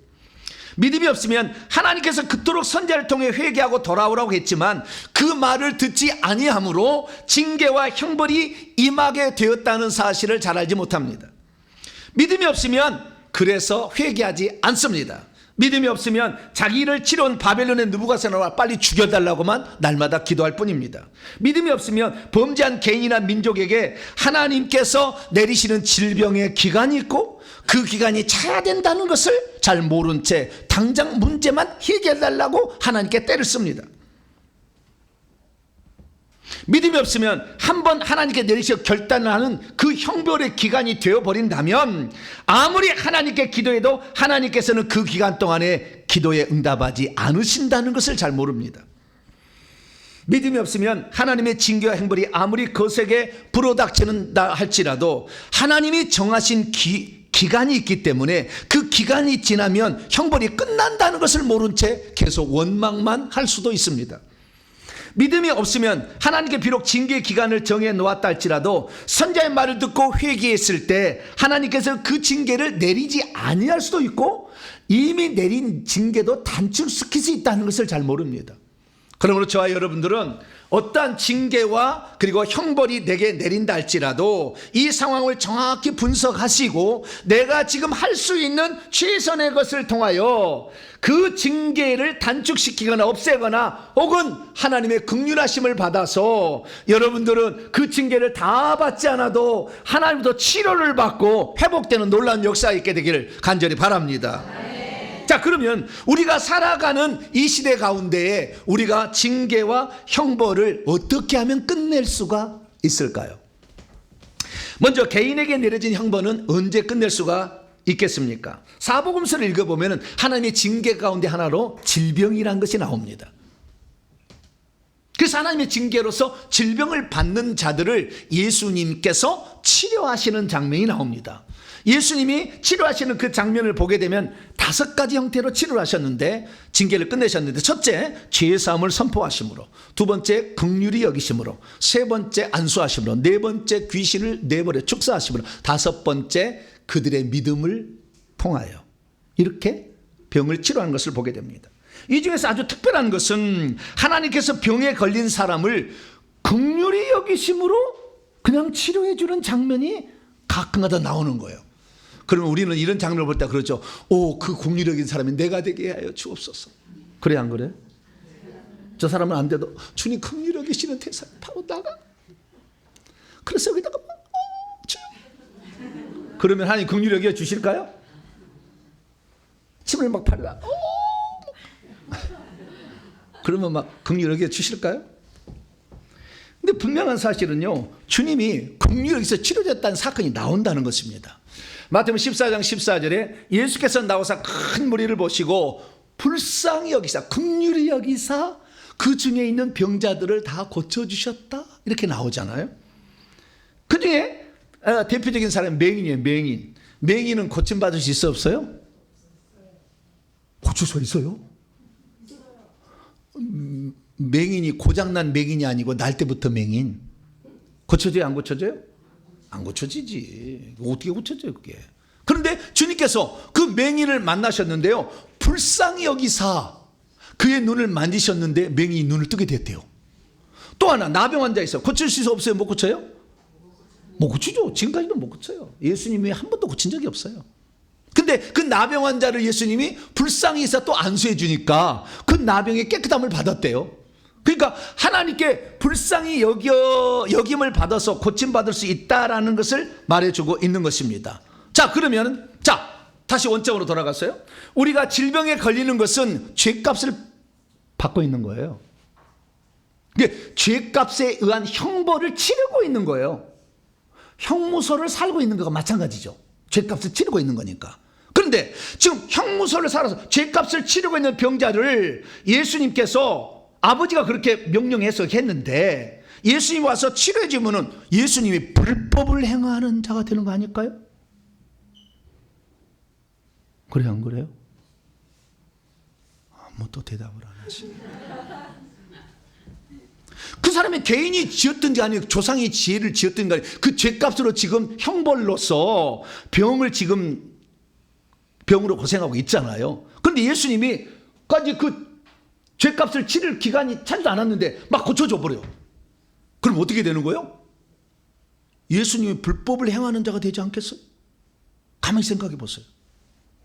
믿음이 없으면 하나님께서 그토록 선지자를 통해 회개하고 돌아오라고 했지만 그 말을 듣지 아니함으로 징계와 형벌이 임하게 되었다는 사실을 잘 알지 못합니다. 믿음이 없으면 그래서 회개하지 않습니다. 믿음이 없으면 자기를 치러온 바벨론의 느부갓네살을 빨리 죽여달라고만 날마다 기도할 뿐입니다. 믿음이 없으면 범죄한 개인이나 민족에게 하나님께서 내리시는 질병의 기간이 있고 그 기간이 차야 된다는 것을 잘 모른 채 당장 문제만 해결해달라고 하나님께 때를 씁니다. 믿음이 없으면 한번 하나님께 내리셔 결단을 하는 그 형벌의 기간이 되어버린다면 아무리 하나님께 기도해도 하나님께서는 그 기간 동안에 기도에 응답하지 않으신다는 것을 잘 모릅니다. 믿음이 없으면 하나님의 징계와 형벌이 아무리 거세게 불어닥치는다 할지라도 하나님이 정하신 기간이 있기 때문에 그 기간이 지나면 형벌이 끝난다는 것을 모른 채 계속 원망만 할 수도 있습니다. 믿음이 없으면 하나님께 비록 징계의 기간을 정해 놓았다 할지라도 선지자의 말을 듣고 회개했을 때 하나님께서 그 징계를 내리지 아니할 수도 있고 이미 내린 징계도 단축시킬 수 있다는 것을 잘 모릅니다. 그러므로 저와 여러분들은 어떠한 징계와 그리고 형벌이 내게 내린다 할지라도 이 상황을 정확히 분석하시고 내가 지금 할 수 있는 최선의 것을 통하여 그 징계를 단축시키거나 없애거나 혹은 하나님의 긍휼하심을 받아서 여러분들은 그 징계를 다 받지 않아도 하나님도 치료를 받고 회복되는 놀라운 역사가 있게 되기를 간절히 바랍니다. 자, 그러면 우리가 살아가는 이 시대 가운데에 우리가 징계와 형벌을 어떻게 하면 끝낼 수가 있을까요? 먼저 개인에게 내려진 형벌은 언제 끝낼 수가 있겠습니까? 사복음서를 읽어보면 하나님의 징계 가운데 하나로 질병이란 것이 나옵니다. 그래서 하나님의 징계로서 질병을 받는 자들을 예수님께서 치료하시는 장면이 나옵니다. 예수님이 치료하시는 그 장면을 보게 되면 5가지 형태로 치료를 하셨는데 징계를 끝내셨는데, 첫째, 죄의 사함을 선포하심으로, 두 번째, 긍휼히 여기심으로, 세 번째, 안수하심으로, 네 번째, 귀신을 내버려 축사하심으로, 다섯 번째, 그들의 믿음을 통하여 이렇게 병을 치료하는 것을 보게 됩니다. 이 중에서 아주 특별한 것은 하나님께서 병에 걸린 사람을 긍휼히 여기심으로 그냥 치료해 주는 장면이 가끔가다 나오는 거예요. 그러면 우리는 이런 장면을 볼 때 그러죠. 오, 그 긍휼히 여긴 사람이 내가 되게 하여 주옵소서. 그래, 안 그래? 저 사람은 안 돼도 주님 긍휼히 여기시는 대상 바로 나가. 그래서 여기다가 그러면 하나님 긍휼히 여겨 주실까요? 침을 막 발라. 그러면 막 긍휼하게 주실까요? 근데 분명한 사실은요, 주님이 긍휼에서 치료됐다는 사건이 나온다는 것입니다. 마태복음 14장 14절에 예수께서 나와서 큰 무리를 보시고 불쌍히 여기사, 긍휼히 여기사 그 중에 있는 병자들을 다 고쳐주셨다, 이렇게 나오잖아요. 그 중에 대표적인 사람이 맹인이에요. 맹인은 고침받을 수 있어 없어요? 고칠 수 있어요? 맹인이 고장난 맹인이 아니고 날 때부터 맹인. 고쳐져요, 안 고쳐져요? 안 고쳐지지. 어떻게 고쳐져요, 그게? 그런데 주님께서 그 맹인을 만나셨는데요, 불쌍히 여기사 그의 눈을 만지셨는데 맹인이 눈을 뜨게 됐대요. 또 하나, 나병 환자 있어요. 고칠 수 없어요? 못 고쳐요? 못 고치죠. 지금까지도 못 고쳐요. 예수님이 한 번도 고친 적이 없어요. 근데 그 나병 환자를 예수님이 불쌍히 해서 또 안수해 주니까 그 나병의 깨끗함을 받았대요. 그러니까 하나님께 불쌍히 여김을 받아서 고침받을 수 있다라는 것을 말해주고 있는 것입니다. 자, 그러면 다시 원점으로 돌아갔어요. 우리가 질병에 걸리는 것은 죄값을 받고 있는 거예요. 이게 죄값에 의한 형벌을 치르고 있는 거예요. 형무소를 살고 있는 거가 마찬가지죠. 죄값을 치르고 있는 거니까. 그런데 지금 형무소를 살아서 죄값을 치르고 있는 병자를 예수님께서, 아버지가 그렇게 명령해서 했는데 예수님이 와서 치료해 주면은 예수님이 불법을 행하는 자가 되는 거 아닐까요? 그래요, 안 그래요? 아무도 대답을 안 하시네. 그 사람이 개인이 지었든지 아니면 조상이 지혜를 지었든지 그 죄값으로 지금 형벌로서 병으로 고생하고 있잖아요. 그런데 예수님이 까지 그 죄값을 치를 기간이 차지도 않았는데 막 고쳐줘 버려요. 그럼 어떻게 되는 거예요? 예수님이 불법을 행하는 자가 되지 않겠어요? 가만히 생각해 보세요.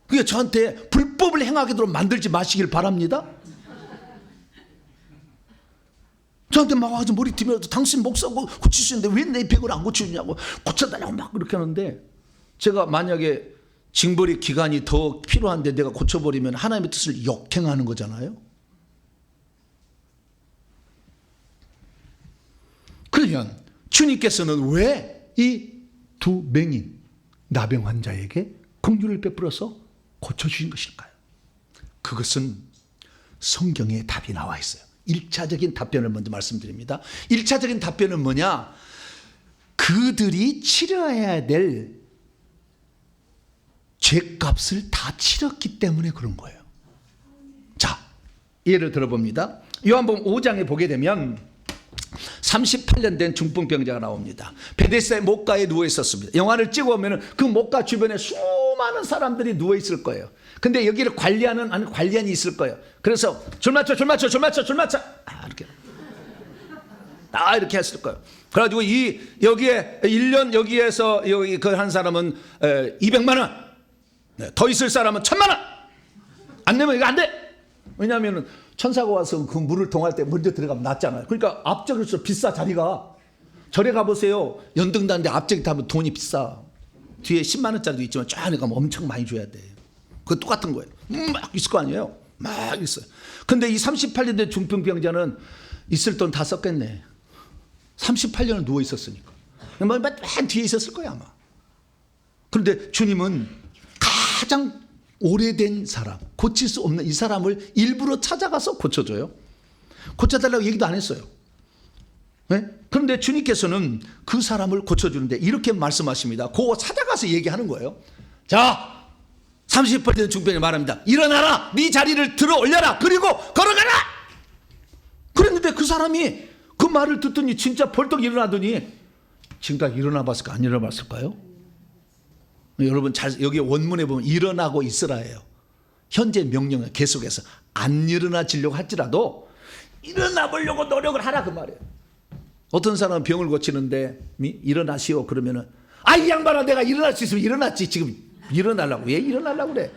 그게 저한테 불법을 행하게도록 만들지 마시길 바랍니다. 저한테 막 와서 머리 뒤면서 당신 목사고 고칠 수 있는데 왜 내 병을 안 고치느냐고, 고쳐달라고 막 그렇게 하는데, 제가 만약에 징벌의 기간이 더 필요한데 내가 고쳐버리면 하나님의 뜻을 역행하는 거잖아요. 그러면 주님께서는 왜 이 두 맹인 나병 환자에게 긍휼을 베풀어서 고쳐주신 것일까요? 그것은 성경에 답이 나와 있어요. 1차적인 답변을 먼저 말씀드립니다. 1차적인 답변은 뭐냐? 그들이 치러야 될 죄값을 다 치렀기 때문에 그런 거예요. 자, 예를 들어봅니다. 요한복음 5장에 보게 되면 38년 된 중풍병자가 나옵니다. 베데스다의 목가에 누워 있었습니다. 영화를 찍어보면 그 목가 주변에 수많은 사람들이 누워 있을 거예요. 근데 여기를 관리하는 관리인이 있을 거예요. 그래서 줄 맞춰 이렇게 했을 거예요. 그래가지고 여기에 1년 여기에서 여기 그 한 사람은 200만 원, 더 있을 사람은 1000만 원. 안 내면 이거 안 돼. 왜냐하면 천사가 와서 그 물을 통할 때 먼저 들어가면 낫잖아요. 그러니까 앞쪽에서 비싸 자리가. 절에 가보세요. 연등다는데 앞쪽에 타면 돈이 비싸. 뒤에 10만 원짜리도 있지만 쫙 가면 엄청 많이 줘야 돼. 그거 똑같은 거예요. 막 있을 거 아니에요. 막 있어요. 근데 이 38년 된 중풍병자는 있을 돈 다 썼겠네. 38년을 누워 있었으니까. 맨 뒤에 있었을 거야 아마. 그런데 주님은 가장 오래된 사람, 고칠 수 없는 이 사람을 일부러 찾아가서 고쳐줘요. 고쳐달라고 얘기도 안 했어요. 네? 그런데 주님께서는 그 사람을 고쳐주는데 이렇게 말씀하십니다. 그거 찾아가서 얘기하는 거예요. 자, 30번 된 중병이 말합니다. 일어나라, 네 자리를 들어 올려라, 그리고 걸어가라. 그랬는데 그 사람이 그 말을 듣더니 진짜 벌떡 일어나더니, 지금까지 일어나 봤을까 안 일어나 봤을까요? 여러분 여기 원문에 보면 일어나고 있으라예요. 현재 명령을 계속해서 안 일어나지려고 할지라도 일어나 보려고 노력을 하라 그 말이에요. 어떤 사람은 병을 고치는데 일어나시오 그러면은 이 양반아 내가 일어날 수 있으면 일어났지, 지금 일어나려고 왜 일어나려고 그래?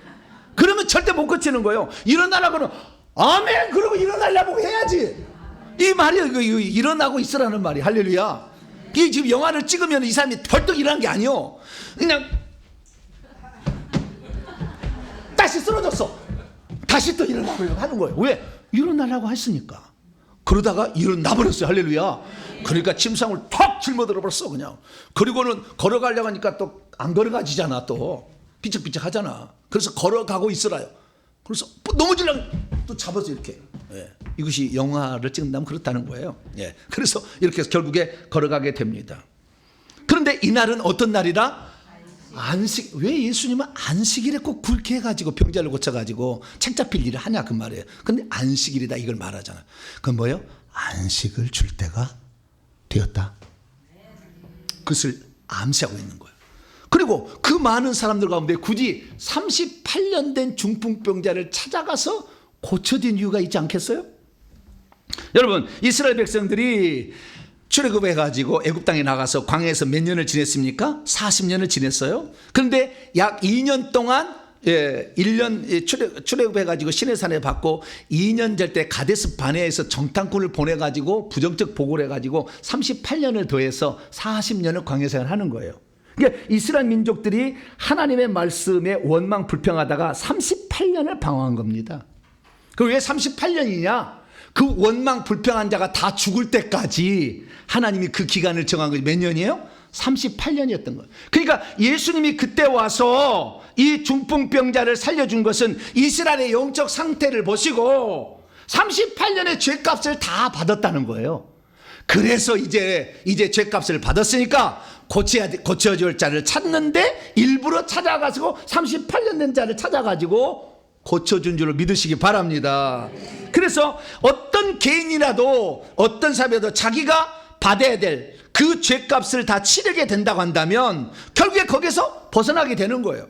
그러면 절대 못 고치는 거예요. 일어나라고는 아멘 그러고 일어나려고 해야지. 이 말이 일어나고 있으라는 말이. 할렐루야. 이 지금 영화를 찍으면 이 사람이 벌떡 일어난 게 아니요. 그냥 다시 쓰러졌어. 다시 또 일어나려고 하는 거예요. 왜? 일어나려고 했으니까. 그러다가 일어나 버렸어요. 할렐루야. 그러니까 침상을 턱 짊어들어 버렸어 그냥. 그리고는 걸어가려고 하니까 또 안 걸어가지잖아. 또 삐쩍삐쩍 하잖아. 그래서 걸어가고 있으라요. 그래서 넘어지려고 또 잡아서 이렇게. 예. 이것이 영화를 찍는다면 그렇다는 거예요. 예. 그래서 이렇게 해서 결국에 걸어가게 됩니다. 그런데 이날은 어떤 날이라? 안식. 왜 예수님은 안식일에 꼭 굵게 해가지고 병자를 고쳐가지고 책 잡힐 일을 하냐 그 말이에요. 근데 안식일이다 이걸 말하잖아요. 그건 뭐예요? 안식을 줄 때가 되었다. 그것을 암시하고 있는 거예요. 그리고 그 많은 사람들 가운데 굳이 38년 된 중풍병자를 찾아가서 고쳐진 이유가 있지 않겠어요? 여러분, 이스라엘 백성들이 출애굽해가지고 애굽 땅에 나가서 광야에서 몇 년을 지냈습니까? 40년을 지냈어요. 그런데 약 2년 동안 1년 출애굽해가지고 시내산에 받고 2년 될 때 가데스 바네아에서 정탐꾼을 보내가지고 부정적 보고를 해가지고 38년을 더해서 40년을 광야 생활하는 거예요. 그러니까 이스라엘 민족들이 하나님의 말씀에 원망 불평하다가 38년을 방황한 겁니다. 그 왜 38년이냐? 그 원망 불평한 자가 다 죽을 때까지 하나님이 그 기간을 정한 것이 몇 년이에요? 38년이었던 거예요. 그러니까 예수님이 그때 와서 이 중풍병자를 살려준 것은 이스라엘의 영적 상태를 보시고 38년의 죄값을 다 받았다는 거예요. 그래서 이제 죄값을 받았으니까 고쳐줄 자를 찾는데 일부러 찾아가지고 38년 된 자를 찾아가지고 고쳐준 줄을 믿으시기 바랍니다. 그래서 어떤 개인이라도 어떤 사람이라도 자기가 받아야 될 그 죄값을 다 치르게 된다고 한다면 결국에 거기서 벗어나게 되는 거예요.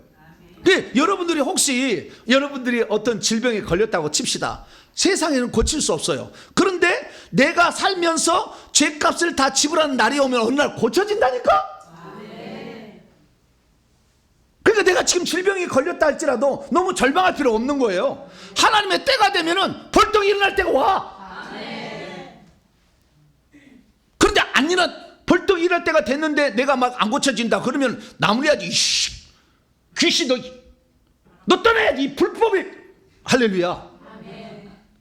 근데 여러분들이 혹시 여러분들이 어떤 질병에 걸렸다고 칩시다. 세상에는 고칠 수 없어요. 그런데 내가 살면서 죄값을 다 지불하는 날이 오면 어느 날 고쳐진다니까? 그러니까 내가 지금 질병이 걸렸다 할지라도 너무 절망할 필요 없는 거예요. 하나님의 때가 되면은 벌떡 일어날 때가 와. 그런데 안 벌떡 일어날 때가 됐는데 내가 막 안 고쳐진다 그러면 나무래야지. 귀신 너 떠나야지. 이 불법이. 할렐루야.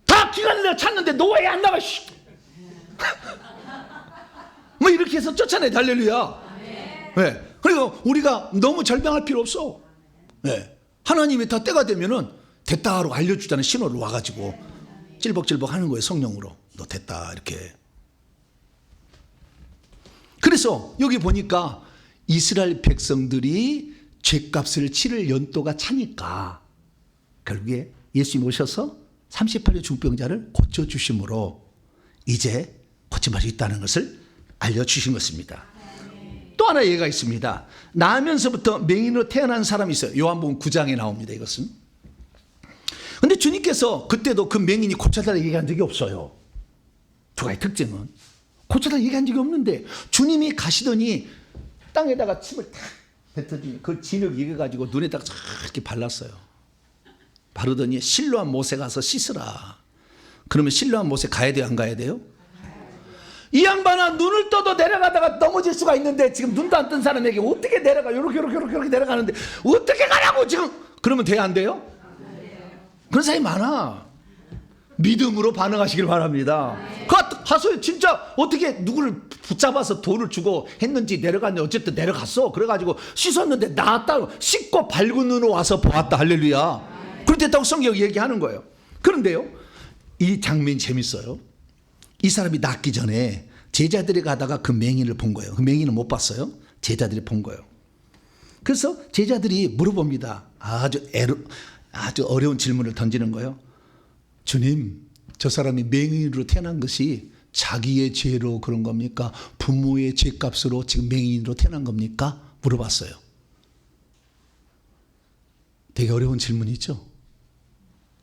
다 기간을 내가 찾는데 너 왜 안 나가? 뭐 이렇게 해서 쫓아내야 돼. 할렐루야. 네. 그리고 우리가 너무 절망할 필요 없어. 네. 하나님이 다 때가 되면은 됐다로 알려주자는 신호를 와가지고 찔벅찔벅 하는 거예요. 성령으로. 너 됐다 이렇게. 그래서 여기 보니까 이스라엘 백성들이 죄값을 치를 연도가 차니까 결국에 예수님이 오셔서 38년 중병자를 고쳐주심으로 이제 고침할 수 있다는 것을 알려주신 것입니다. 또 하나 예가 있습니다. 나면서부터 맹인으로 태어난 사람이 있어요. 요한복음 9장에 나옵니다. 이것은. 근데 주님께서 그때도 그 맹인이 고쳐달라고 얘기한 적이 없어요. 두 가지 특징은 고쳐달라고 얘기한 적이 없는데 주님이 가시더니 땅에다가 침을 탁 뱉더니 그 진흙 익어가지고 눈에다가 이렇게 발랐어요. 바르더니 실로암 못에 가서 씻으라. 그러면 실로암 못에 가야 돼요? 안 가야 돼요? 이 양반아 눈을 떠도 내려가다가 넘어질 수가 있는데 지금 눈도 안 뜬 사람에게 어떻게 내려가? 이렇게 내려가는데 어떻게 가라고 지금? 그러면 돼요? 안 돼요? 그런 사람이 많아. 믿음으로 반응하시길 바랍니다. 하소연 진짜 어떻게 누구를 붙잡아서 돈을 주고 했는지 내려갔는데 어쨌든 내려갔어. 그래가지고 씻었는데 나았다. 씻고 밝은 눈으로 와서 보았다. 할렐루야. 그렇다고 성경이 얘기하는 거예요. 그런데요, 이 장면이 재밌어요. 이 사람이 낫기 전에 제자들이 가다가 그 맹인을 본 거예요. 그 맹인은 못 봤어요. 제자들이 본 거예요. 그래서 제자들이 물어봅니다. 아주 어려운 질문을 던지는 거예요. 주님, 저 사람이 맹인으로 태어난 것이 자기의 죄로 그런 겁니까? 부모의 죄값으로 지금 맹인으로 태어난 겁니까? 물어봤어요. 되게 어려운 질문이죠.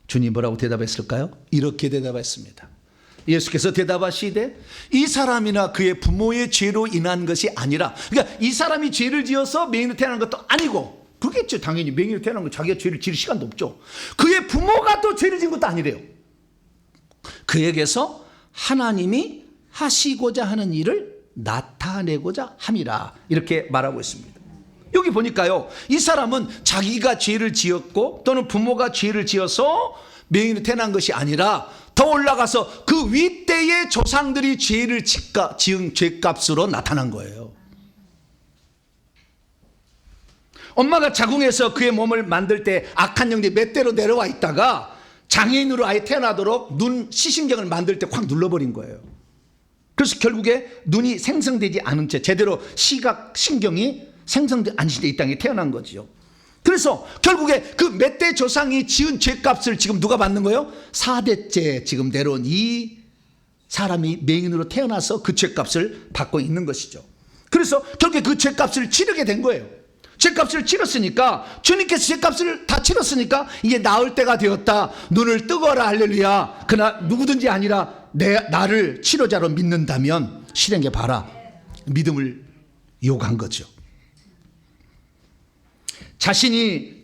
주님 뭐라고 대답했을까요? 이렇게 대답했습니다. 예수께서 대답하시되 이 사람이나 그의 부모의 죄로 인한 것이 아니라, 그러니까 이 사람이 죄를 지어서 맹인으로 태어난 것도 아니고, 그렇겠죠. 당연히 맹인으로 태어난 건 자기가 죄를 지을 시간도 없죠. 그의 부모가 또 죄를 지은 것도 아니래요. 그에게서 하나님이 하시고자 하는 일을 나타내고자 함이라, 이렇게 말하고 있습니다. 여기 보니까요, 이 사람은 자기가 죄를 지었고 또는 부모가 죄를 지어서 맹인으로 태어난 것이 아니라 더 올라가서 그 윗대의 조상들이 죄를 지은 죄값으로 나타난 거예요. 엄마가 자궁에서 그의 몸을 만들 때 악한 영들이 몇 대로 내려와 있다가 장애인으로 아예 태어나도록 눈 시신경을 만들 때 확 눌러버린 거예요. 그래서 결국에 눈이 생성되지 않은 채 제대로 시각 신경이 생성되지 않은 채 이 땅에 태어난 거죠. 그래서 결국에 그 몇 대 조상이 지은 죄값을 지금 누가 받는 거예요? 4대째 지금 내려온 이 사람이 맹인으로 태어나서 그 죄값을 받고 있는 것이죠. 그래서 결국에 그 죄값을 치르게 된 거예요. 죄값을 치렀으니까, 주님께서 죄값을 다 치렀으니까 이제 나을 때가 되었다. 눈을 뜨거라 할렐루야. 그러나 누구든지 아니라 나를 치료자로 믿는다면 실행해 봐라. 믿음을 요구한 거죠. 자신이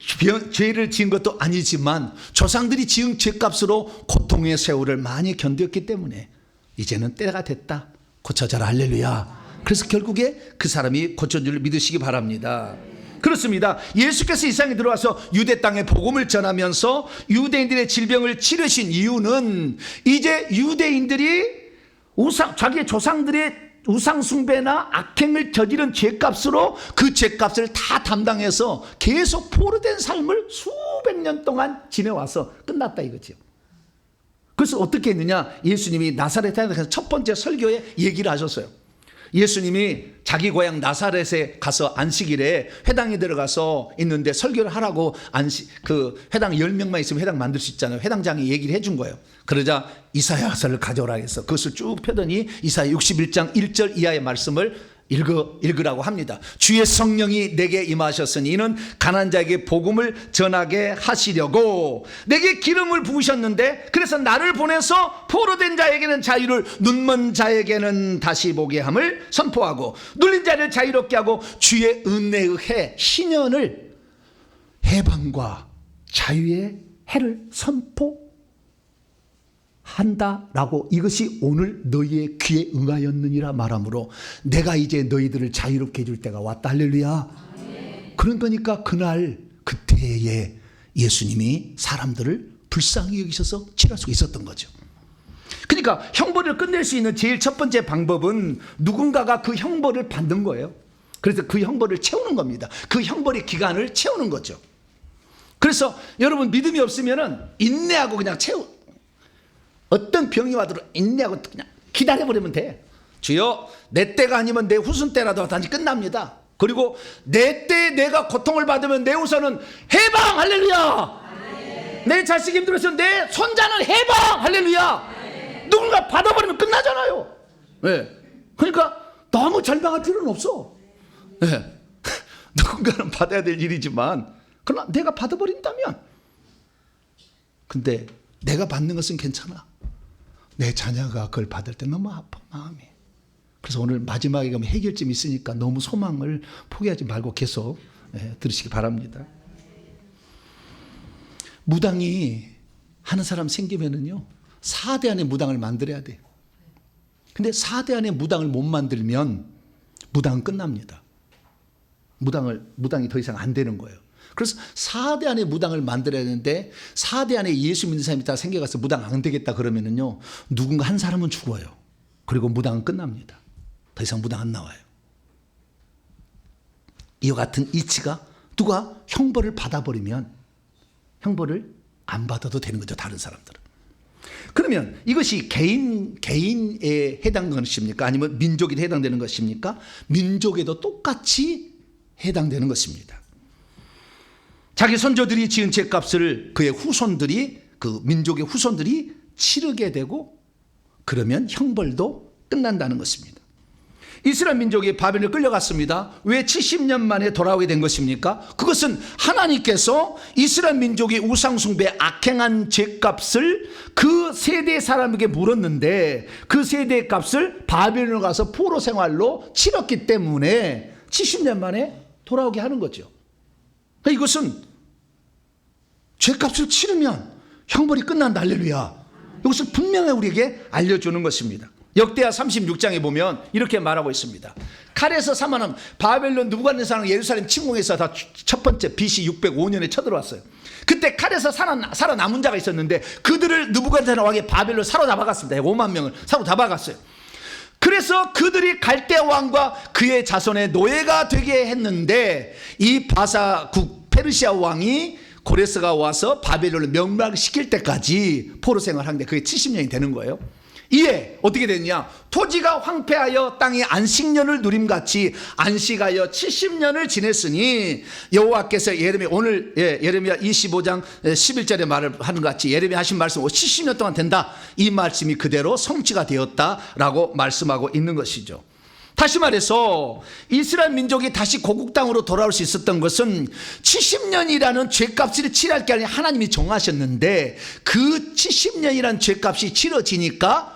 죄를 지은 것도 아니지만 조상들이 지은 죄값으로 고통의 세월을 많이 견뎠기 때문에 이제는 때가 됐다. 고쳐져라 할렐루야. 그래서 결국에 그 사람이 고쳐진 줄 믿으시기 바랍니다. 그렇습니다. 예수께서 이 세상에 들어와서 유대 땅에 복음을 전하면서 유대인들의 질병을 치르신 이유는 이제 유대인들이 자기의 조상들의 우상 숭배나 악행을 저지른 죄값으로 그 죄값을 다 담당해서 계속 포로된 삶을 수백 년 동안 지내와서 끝났다 이거죠. 그래서 어떻게 했느냐? 예수님이 나사렛에 가서 첫 번째 설교에 얘기를 하셨어요. 예수님이 자기 고향 나사렛에 가서 안식일에 회당에 들어가서 있는데 설교를 하라고 그 회당 10명만 있으면 회당 만들 수 있잖아요. 회당장이 얘기를 해준 거예요. 그러자 이사야서를 가져오라 해서 그것을 쭉 펴더니 이사야 61장 1절 이하의 말씀을 읽으라고 합니다. 주의 성령이 내게 임하셨으니 이는 가난한 자에게 복음을 전하게 하시려고 내게 기름을 부으셨는데, 그래서 나를 보내서 포로된 자에게는 자유를, 눈먼 자에게는 다시 보게 함을 선포하고 눌린 자를 자유롭게 하고 주의 은혜의 해 신년을 해방과 자유의 해를 선포 한다라고, 이것이 오늘 너희의 귀에 응하였느니라 말하므로 내가 이제 너희들을 자유롭게 해줄 때가 왔다 할렐루야. 그런 거니까 그날 그때에 예수님이 사람들을 불쌍히 여기셔서 치료할 수가 있었던 거죠. 그러니까 형벌을 끝낼 수 있는 제일 첫 번째 방법은 누군가가 그 형벌을 받는 거예요. 그래서 그 형벌을 채우는 겁니다. 그 형벌의 기간을 채우는 거죠. 그래서 여러분 믿음이 없으면은 인내하고 그냥 어떤 병이 와도 인내하고 그냥 기다려버리면 돼. 주여 내 때가 아니면 내 후손 때라도 단지 끝납니다. 그리고 내 때에 내가 고통을 받으면 내 후손은 해방 할렐루야. 내 자식이 힘들어서 내 손자는 해방 할렐루야. 누군가 받아버리면 끝나잖아요. 네. 그러니까 너무 절망할 필요는 없어. 네. 누군가는 받아야 될 일이지만 그러나 내가 받아버린다면, 근데 내가 받는 것은 괜찮아. 내 자녀가 그걸 받을 때 너무 아파 마음이. 그래서 오늘 마지막에 가면 해결점이 있으니까 너무 소망을 포기하지 말고 계속 들으시기 바랍니다. 무당이 하는 사람 생기면은요 4대 안에 무당을 만들어야 돼. 근데 4대 안에 무당을 못 만들면 무당은 끝납니다. 무당이 더 이상 안 되는 거예요. 그래서 4대 안에 무당을 만들어야 되는데 4대 안에 예수 믿는 사람이 다 생겨가서 무당 안 되겠다 그러면은요 누군가 한 사람은 죽어요. 그리고 무당은 끝납니다. 더 이상 무당 안 나와요. 이와 같은 이치가 누가 형벌을 받아버리면 형벌을 안 받아도 되는 거죠. 다른 사람들은. 그러면 이것이 개인에 해당되는 것입니까? 아니면 민족에 해당되는 것입니까? 민족에도 똑같이 해당되는 것입니다. 자기 선조들이 지은 죄값을 그의 후손들이, 그 민족의 후손들이 치르게 되고 그러면 형벌도 끝난다는 것입니다. 이스라엘 민족이 바벨론에 끌려갔습니다. 왜 70년 만에 돌아오게 된 것입니까? 그것은 하나님께서 이스라엘 민족이 우상숭배 악행한 죄값을 그 세대 사람에게 물었는데 그 세대의 값을 바벨론에 가서 포로 생활로 치렀기 때문에 70년 만에 돌아오게 하는 거죠. 이것은 죄값을 치르면 형벌이 끝난다 할렐루야. 이것을 분명히 우리에게 알려주는 것입니다. 역대하 36장에 보면 이렇게 말하고 있습니다. 칼에서 사망한 바벨론 느부갓네살은 예루살렘 침공해서 다 첫 번째 BC 605년에 쳐들어왔어요. 그때 칼에서 살아남은 자가 있었는데 그들을 느부갓네살 왕이 바벨론 사로잡아갔습니다. 5만 명을 사로잡아갔어요. 그래서 그들이 갈대 왕과 그의 자손의 노예가 되게 했는데 이 바사국 페르시아 왕이 고레스가 와서 바벨론을 멸망시킬 때까지 포로 생활하는데 그게 70년이 되는 거예요. 이에 어떻게 됐냐? 토지가 황폐하여 땅이 안식년을 누림같이 안식하여 70년을 지냈으니 여호와께서 예레미야 25장 11절에 말을 하는 것 같이 예레미야 하신 말씀 70년 동안 된다. 이 말씀이 그대로 성취가 되었다라고 말씀하고 있는 것이죠. 다시 말해서 이스라엘 민족이 다시 고국 땅으로 돌아올 수 있었던 것은 70년이라는 죄값을 치러할 게 아니라 하나님이 정하셨는데 그 70년이라는 죄값이 치러지니까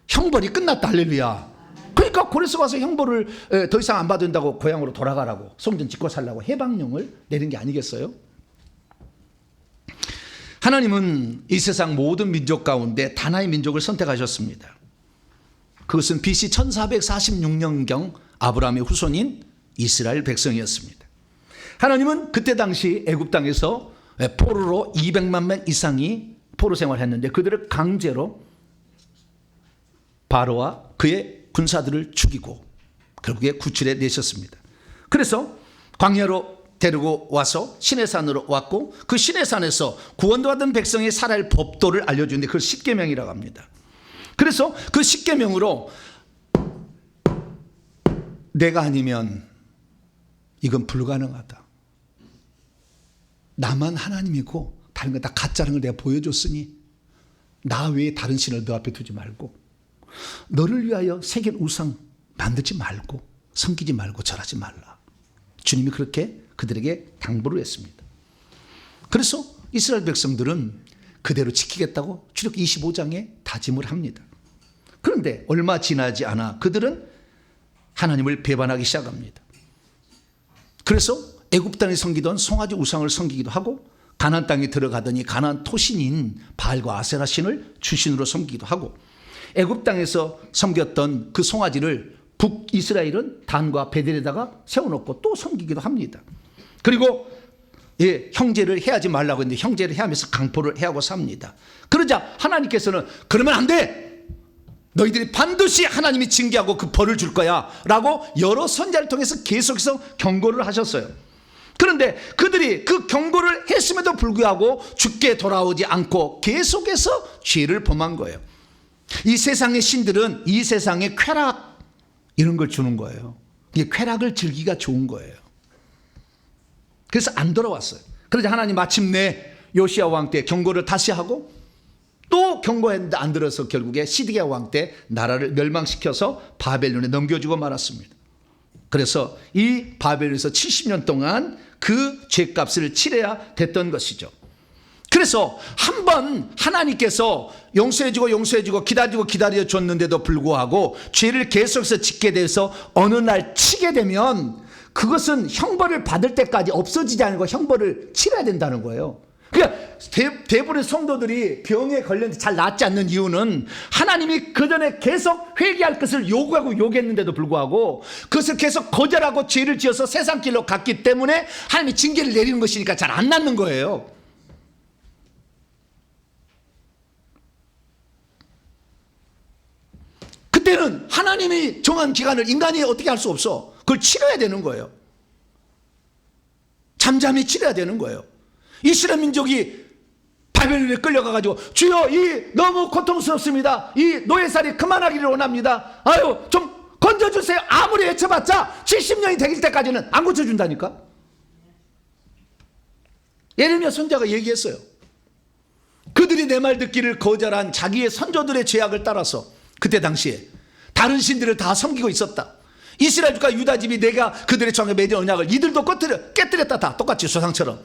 형벌이 끝났다. 할렐루야. 그러니까 고레스가 와서 형벌을 더 이상 안 받는다고 고향으로 돌아가라고 성전 짓고 살라고 해방령을 내린 게 아니겠어요? 하나님은 이 세상 모든 민족 가운데 단 하나의 민족을 선택하셨습니다. 그것은 BC 1446년경 아브라함의 후손인 이스라엘 백성이었습니다. 하나님은 그때 당시 애굽 땅에서 포로로 200만 명 이상이 포로 생활했는데 그들을 강제로 바로와 그의 군사들을 죽이고 결국에 구출해 내셨습니다. 그래서 광야로 데리고 와서 시내산으로 왔고 그 시내산에서 구원받은 백성이 살아야 할 법도를 알려주는데 그걸 십계명이라고 합니다. 그래서 그 십계명으로 내가 아니면 이건 불가능하다. 나만 하나님이고 다른 건 다 가짜라는 걸 내가 보여줬으니 나 외에 다른 신을 너 앞에 두지 말고 너를 위하여 새긴 우상 만들지 말고 섬기지 말고 절하지 말라. 주님이 그렇게 그들에게 당부를 했습니다. 그래서 이스라엘 백성들은 그대로 지키겠다고 출애굽기 25장에 다짐을 합니다. 그런데 얼마 지나지 않아 그들은 하나님을 배반하기 시작합니다. 그래서 애굽 땅에 섬기던 송아지 우상을 섬기기도 하고 가나안 땅에 들어가더니 가나안 토신인 바알과 아세라 신을 주신으로 섬기기도 하고 애굽 땅에서 섬겼던 그 송아지를 북이스라엘은 단과 베델에다가 세워놓고 또 섬기기도 합니다. 그리고 형제를 해하지 말라고 했는데 형제를 해하면서 강포를 해하고 삽니다. 그러자 하나님께서는 그러면 안 돼. 너희들이 반드시 하나님이 징계하고 그 벌을 줄 거야 라고 여러 선지자를 통해서 계속해서 경고를 하셨어요. 그런데 그들이 그 경고를 했음에도 불구하고 죽게 돌아오지 않고 계속해서 죄를 범한 거예요. 이 세상의 신들은 이 세상의 쾌락 이런 걸 주는 거예요. 이 쾌락을 즐기기가 좋은 거예요. 그래서 안 돌아왔어요. 그러자 하나님 마침내 요시야 왕 때 경고를 다시 하고 또 경고했는데 안 들어서 결국에 시드기야 왕 때 나라를 멸망시켜서 바벨론에 넘겨주고 말았습니다. 그래서 이 바벨론에서 70년 동안 그 죄값을 치러야 됐던 것이죠. 그래서 한번 하나님께서 용서해주고 기다려줬는데도 불구하고 죄를 계속해서 짓게 돼서 어느 날 치게 되면 그것은 형벌을 받을 때까지 없어지지 않고 형벌을 치러야 된다는 거예요. 그러니까 대부분의 성도들이 병에 걸렸는데 잘 낫지 않는 이유는 하나님이 그전에 계속 회개할 것을 요구하고 요구했는데도 불구하고 그것을 계속 거절하고 죄를 지어서 세상 길로 갔기 때문에 하나님이 징계를 내리는 것이니까 잘 안 낫는 거예요. 그때는 하나님이 정한 기간을 인간이 어떻게 할 수 없어. 그걸 치러야 되는 거예요. 잠잠히 치러야 되는 거예요. 이스라엘 민족이 바벨론에 끌려가가지고 주여 이 너무 고통스럽습니다. 이 노예살이 그만하기를 원합니다. 아유 좀 건져주세요. 아무리 외쳐봤자 70년이 되길 때까지는 안 고쳐준다니까. 예레미야 선지자가 얘기했어요. 그들이 내 말 듣기를 거절한 자기의 선조들의 죄악을 따라서 그때 당시에 다른 신들을 다 섬기고 있었다. 이스라엘과 유다집이 내가 그들의 정에 맺은 언약을 이들도 깨뜨렸다. 다 똑같이 조상처럼.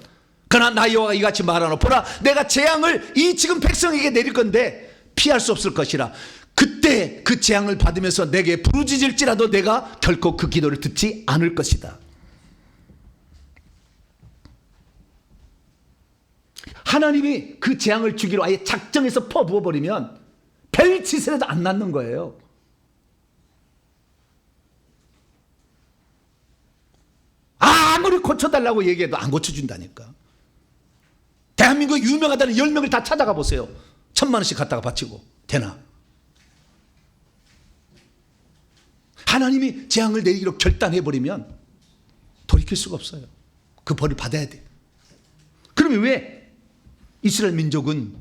그러나 나 여호와가 이같이 말하노 보라 내가 재앙을 이 지금 백성에게 내릴 건데 피할 수 없을 것이라. 그때 그 재앙을 받으면서 내게 부르짖을지라도 내가 결코 그 기도를 듣지 않을 것이다. 하나님이 그 재앙을 주기로 아예 작정해서 퍼부어버리면 별 짓을 해도 안 낫는 거예요. 고쳐달라고 얘기해도 안 고쳐준다니까. 대한민국에 유명하다는 10명을 다 찾아가 보세요. 1,000만 원씩 갖다가 바치고 되나? 하나님이 재앙을 내리기로 결단해버리면 돌이킬 수가 없어요. 그 벌을 받아야 돼. 그러면 왜 이스라엘 민족은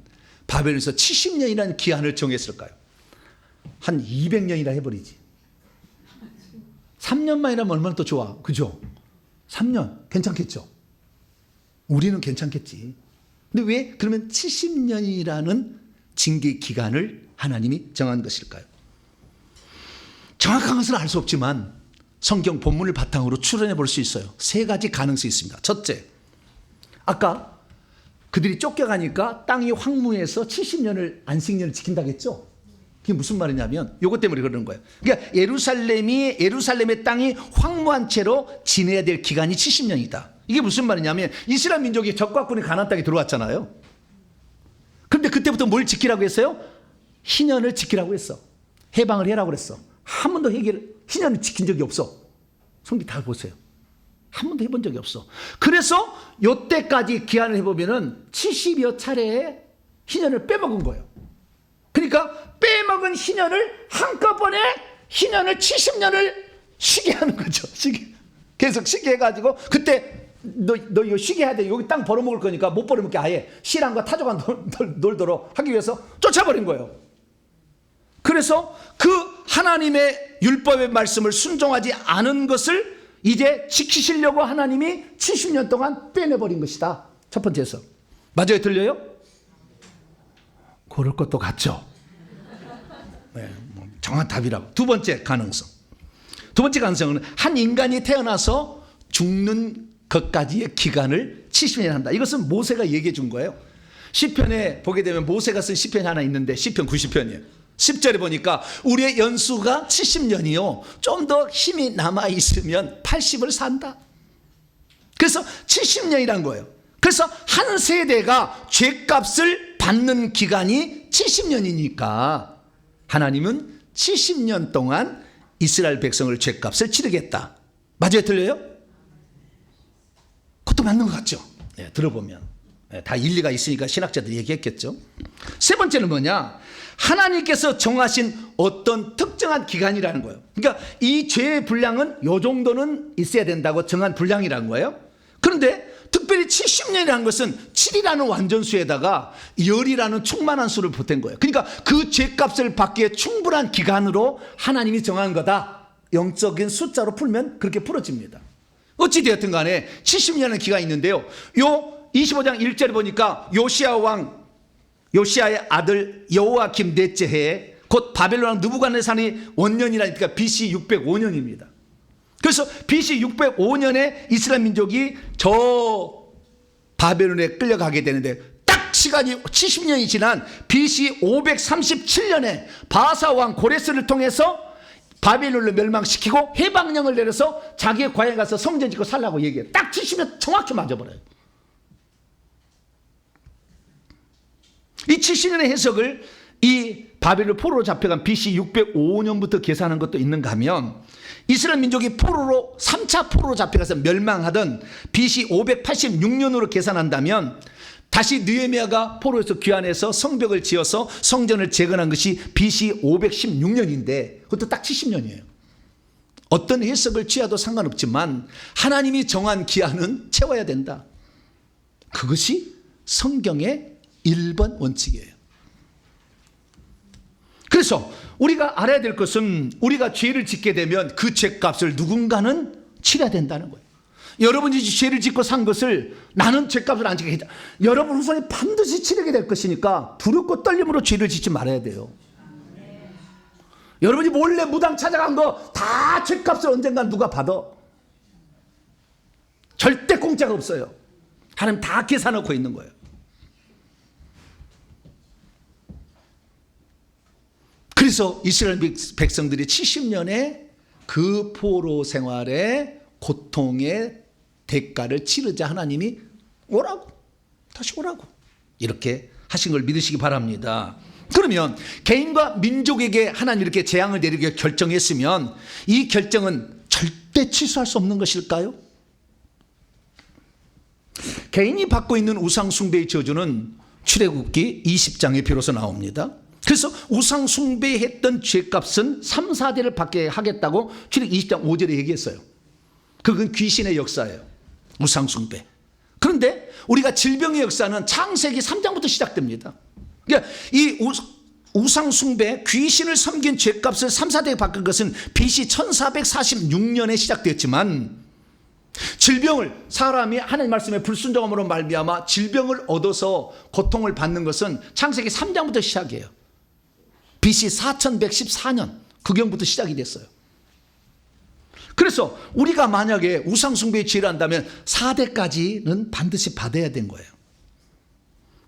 바벨론에서 70년이라는 기한을 정했을까요? 한 200년이라 해버리지. 3년만이라면 얼마나 더 좋아. 그죠? 3년 괜찮겠죠? 우리는 괜찮겠지. 근데 왜 그러면 70년이라는 징계 기간을 하나님이 정한 것일까요? 정확한 것은 알 수 없지만 성경 본문을 바탕으로 추론해 볼 수 있어요. 3가지 가능성이 있습니다. 첫째, 아까 그들이 쫓겨가니까 땅이 황무해서 70년을 안식년을 지킨다고 했죠. 그게 무슨 말이냐면 이것 때문에 그러는 거예요. 그러니까 예루살렘의 땅이 황무한 채로 지내야 될 기간이 70년이다. 이게 무슨 말이냐면 이스라엘 민족이 적과군이 가나안 땅에 들어왔잖아요. 그런데 그때부터 뭘 지키라고 했어요? 희년을 지키라고 했어. 해방을 해라고 그랬어. 한 번도 희년을 지킨 적이 없어. 성경 다 보세요. 한 번도 해본 적이 없어. 그래서 요때까지 기한을 해보면은 70여 차례의 희년을 빼먹은 거예요. 그러니까 빼먹은 희년을 한꺼번에 희년을 70년을 쉬게 하는 거죠. 계속 쉬게 해가지고 그때 너 이거 쉬게 해야 돼. 여기 땅 벌어먹을 거니까 못 벌어먹게 아예 실한과 타조가 놀도록 하기 위해서 쫓아버린 거예요. 그래서 그 하나님의 율법의 말씀을 순종하지 않은 것을 이제 지키시려고 하나님이 70년 동안 빼내버린 것이다. 첫 번째에서. 맞아요? 들려요? 그럴 것도 같죠. 네, 정확한 답이라고. 두 번째 가능성. 두 번째 가능성은 한 인간이 태어나서 죽는 것까지의 기간을 70년 한다. 이것은 모세가 얘기해 준 거예요. 시편에 보게 되면 모세가 쓴 시편이 하나 있는데 시편 90편이에요. 10절에 보니까 우리의 연수가 70년이요. 좀 더 힘이 남아있으면 80을 산다. 그래서 70년이란 거예요. 그래서 한 세대가 죄값을 받는 기간이 70년이니까 하나님은 70년 동안 이스라엘 백성을 죄값을 치르겠다. 맞아요? 들려요? 그것도 맞는 것 같죠? 네, 들어보면. 네, 다 일리가 있으니까 신학자들이 얘기했겠죠. 세 번째는 뭐냐? 하나님께서 정하신 어떤 특정한 기간이라는 거예요. 그러니까 이 죄의 분량은 요 정도는 있어야 된다고 정한 분량이라는 거예요. 그런데 특별히 70년이라는 것은 7이라는 완전수에다가 열이라는 충만한 수를 보탠 거예요. 그러니까 그 죄값을 받기에 충분한 기간으로 하나님이 정한 거다. 영적인 숫자로 풀면 그렇게 풀어집니다. 어찌되었든 간에 70년의 기간이 있는데요. 요 25장 1절에 보니까 요시야의 아들 여호야김 넷째 해에 곧 바벨론 왕 느부갓네살이 원년이라니까 BC 605년입니다. 그래서 BC 605년에 이스라엘 민족이 저 바벨론에 끌려가게 되는데 딱 시간이 70년이 지난 BC 537년에 바사 왕 고레스를 통해서 바벨론을 멸망시키고 해방령을 내려서 자기의 고향에 가서 성전 짓고 살라고 얘기해요. 딱 70년 정확히 맞아버려요. 이 70년의 해석을 이 바벨론 포로로 잡혀간 BC 605년부터 계산한 것도 있는가 하면 이스라엘 민족이 포로로 3차 포로로 잡혀가서 멸망하던 BC 586년으로 계산한다면 다시 느헤미야가 포로에서 귀환해서 성벽을 지어서 성전을 재건한 것이 BC 516년인데 그것도 딱 70년이에요. 어떤 해석을 취하도 상관없지만 하나님이 정한 기한은 채워야 된다. 그것이 성경의 1번 원칙이에요. 그래서 우리가 알아야 될 것은 우리가 죄를 짓게 되면 그 죄값을 누군가는 치러야 된다는 거예요. 여러분이 죄를 짓고 산 것을 나는 죄값을 안 지게 했다. 여러분 후손이 반드시 치르게 될 것이니까 두렵고 떨림으로 죄를 짓지 말아야 돼요. 여러분이 몰래 무당 찾아간 거 다 죄값을 언젠가 누가 받아. 절대 공짜가 없어요. 하나님 다 계산하고 있는 거예요. 그래서 이스라엘 백성들이 70년의 그 포로 생활의 고통의 대가를 치르자 하나님이 오라고, 다시 오라고 이렇게 하신 걸 믿으시기 바랍니다. 그러면 개인과 민족에게 하나님 이렇게 재앙을 내리게 결정했으면 이 결정은 절대 취소할 수 없는 것일까요? 개인이 받고 있는 우상숭배의 저주는 출애굽기 20장에 비로소 나옵니다. 그래서 우상숭배했던 죄값은 3, 4대를 받게 하겠다고 출애굽기 20장 5절에 얘기했어요. 그건 귀신의 역사예요. 우상숭배. 그런데 우리가 질병의 역사는 창세기 3장부터 시작됩니다. 그러니까 이 우상숭배, 귀신을 섬긴 죄값을 3, 4대에 바꾼 것은 BC 1446년에 시작되었지만 질병을 사람이 하나님 말씀에 불순종함으로 말미암아 질병을 얻어서 고통을 받는 것은 창세기 3장부터 시작이에요. BC 4114년 그경부터 시작이 됐어요. 그래서 우리가 만약에 우상숭배에 죄를 한다면 4대까지는 반드시 받아야 된 거예요.